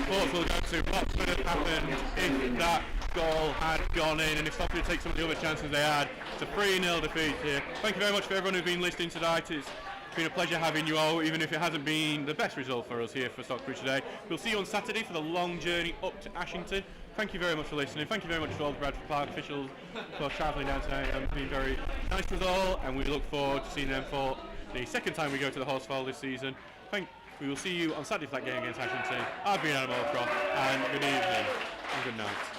D: Thoughts will go to what could have happened if that goal had gone in, and if Stockbridge take some of the other chances they had. It's a 3-0 defeat here. Thank you very much for everyone who's been listening tonight. It's been a pleasure having you all, even if it hasn't been the best result for us here for Stocksbridge today. We'll see you on Saturday for the long journey up to Ashington. Thank you very much for listening. Thank you very much to all the Bradford Park officials for travelling down today and being very nice to us all, and we look forward to seeing them for the second time we go to the Horsefall this season. We will see you on Saturday for that game against Ashington. I've been Adam Allcroft, and good evening and good night.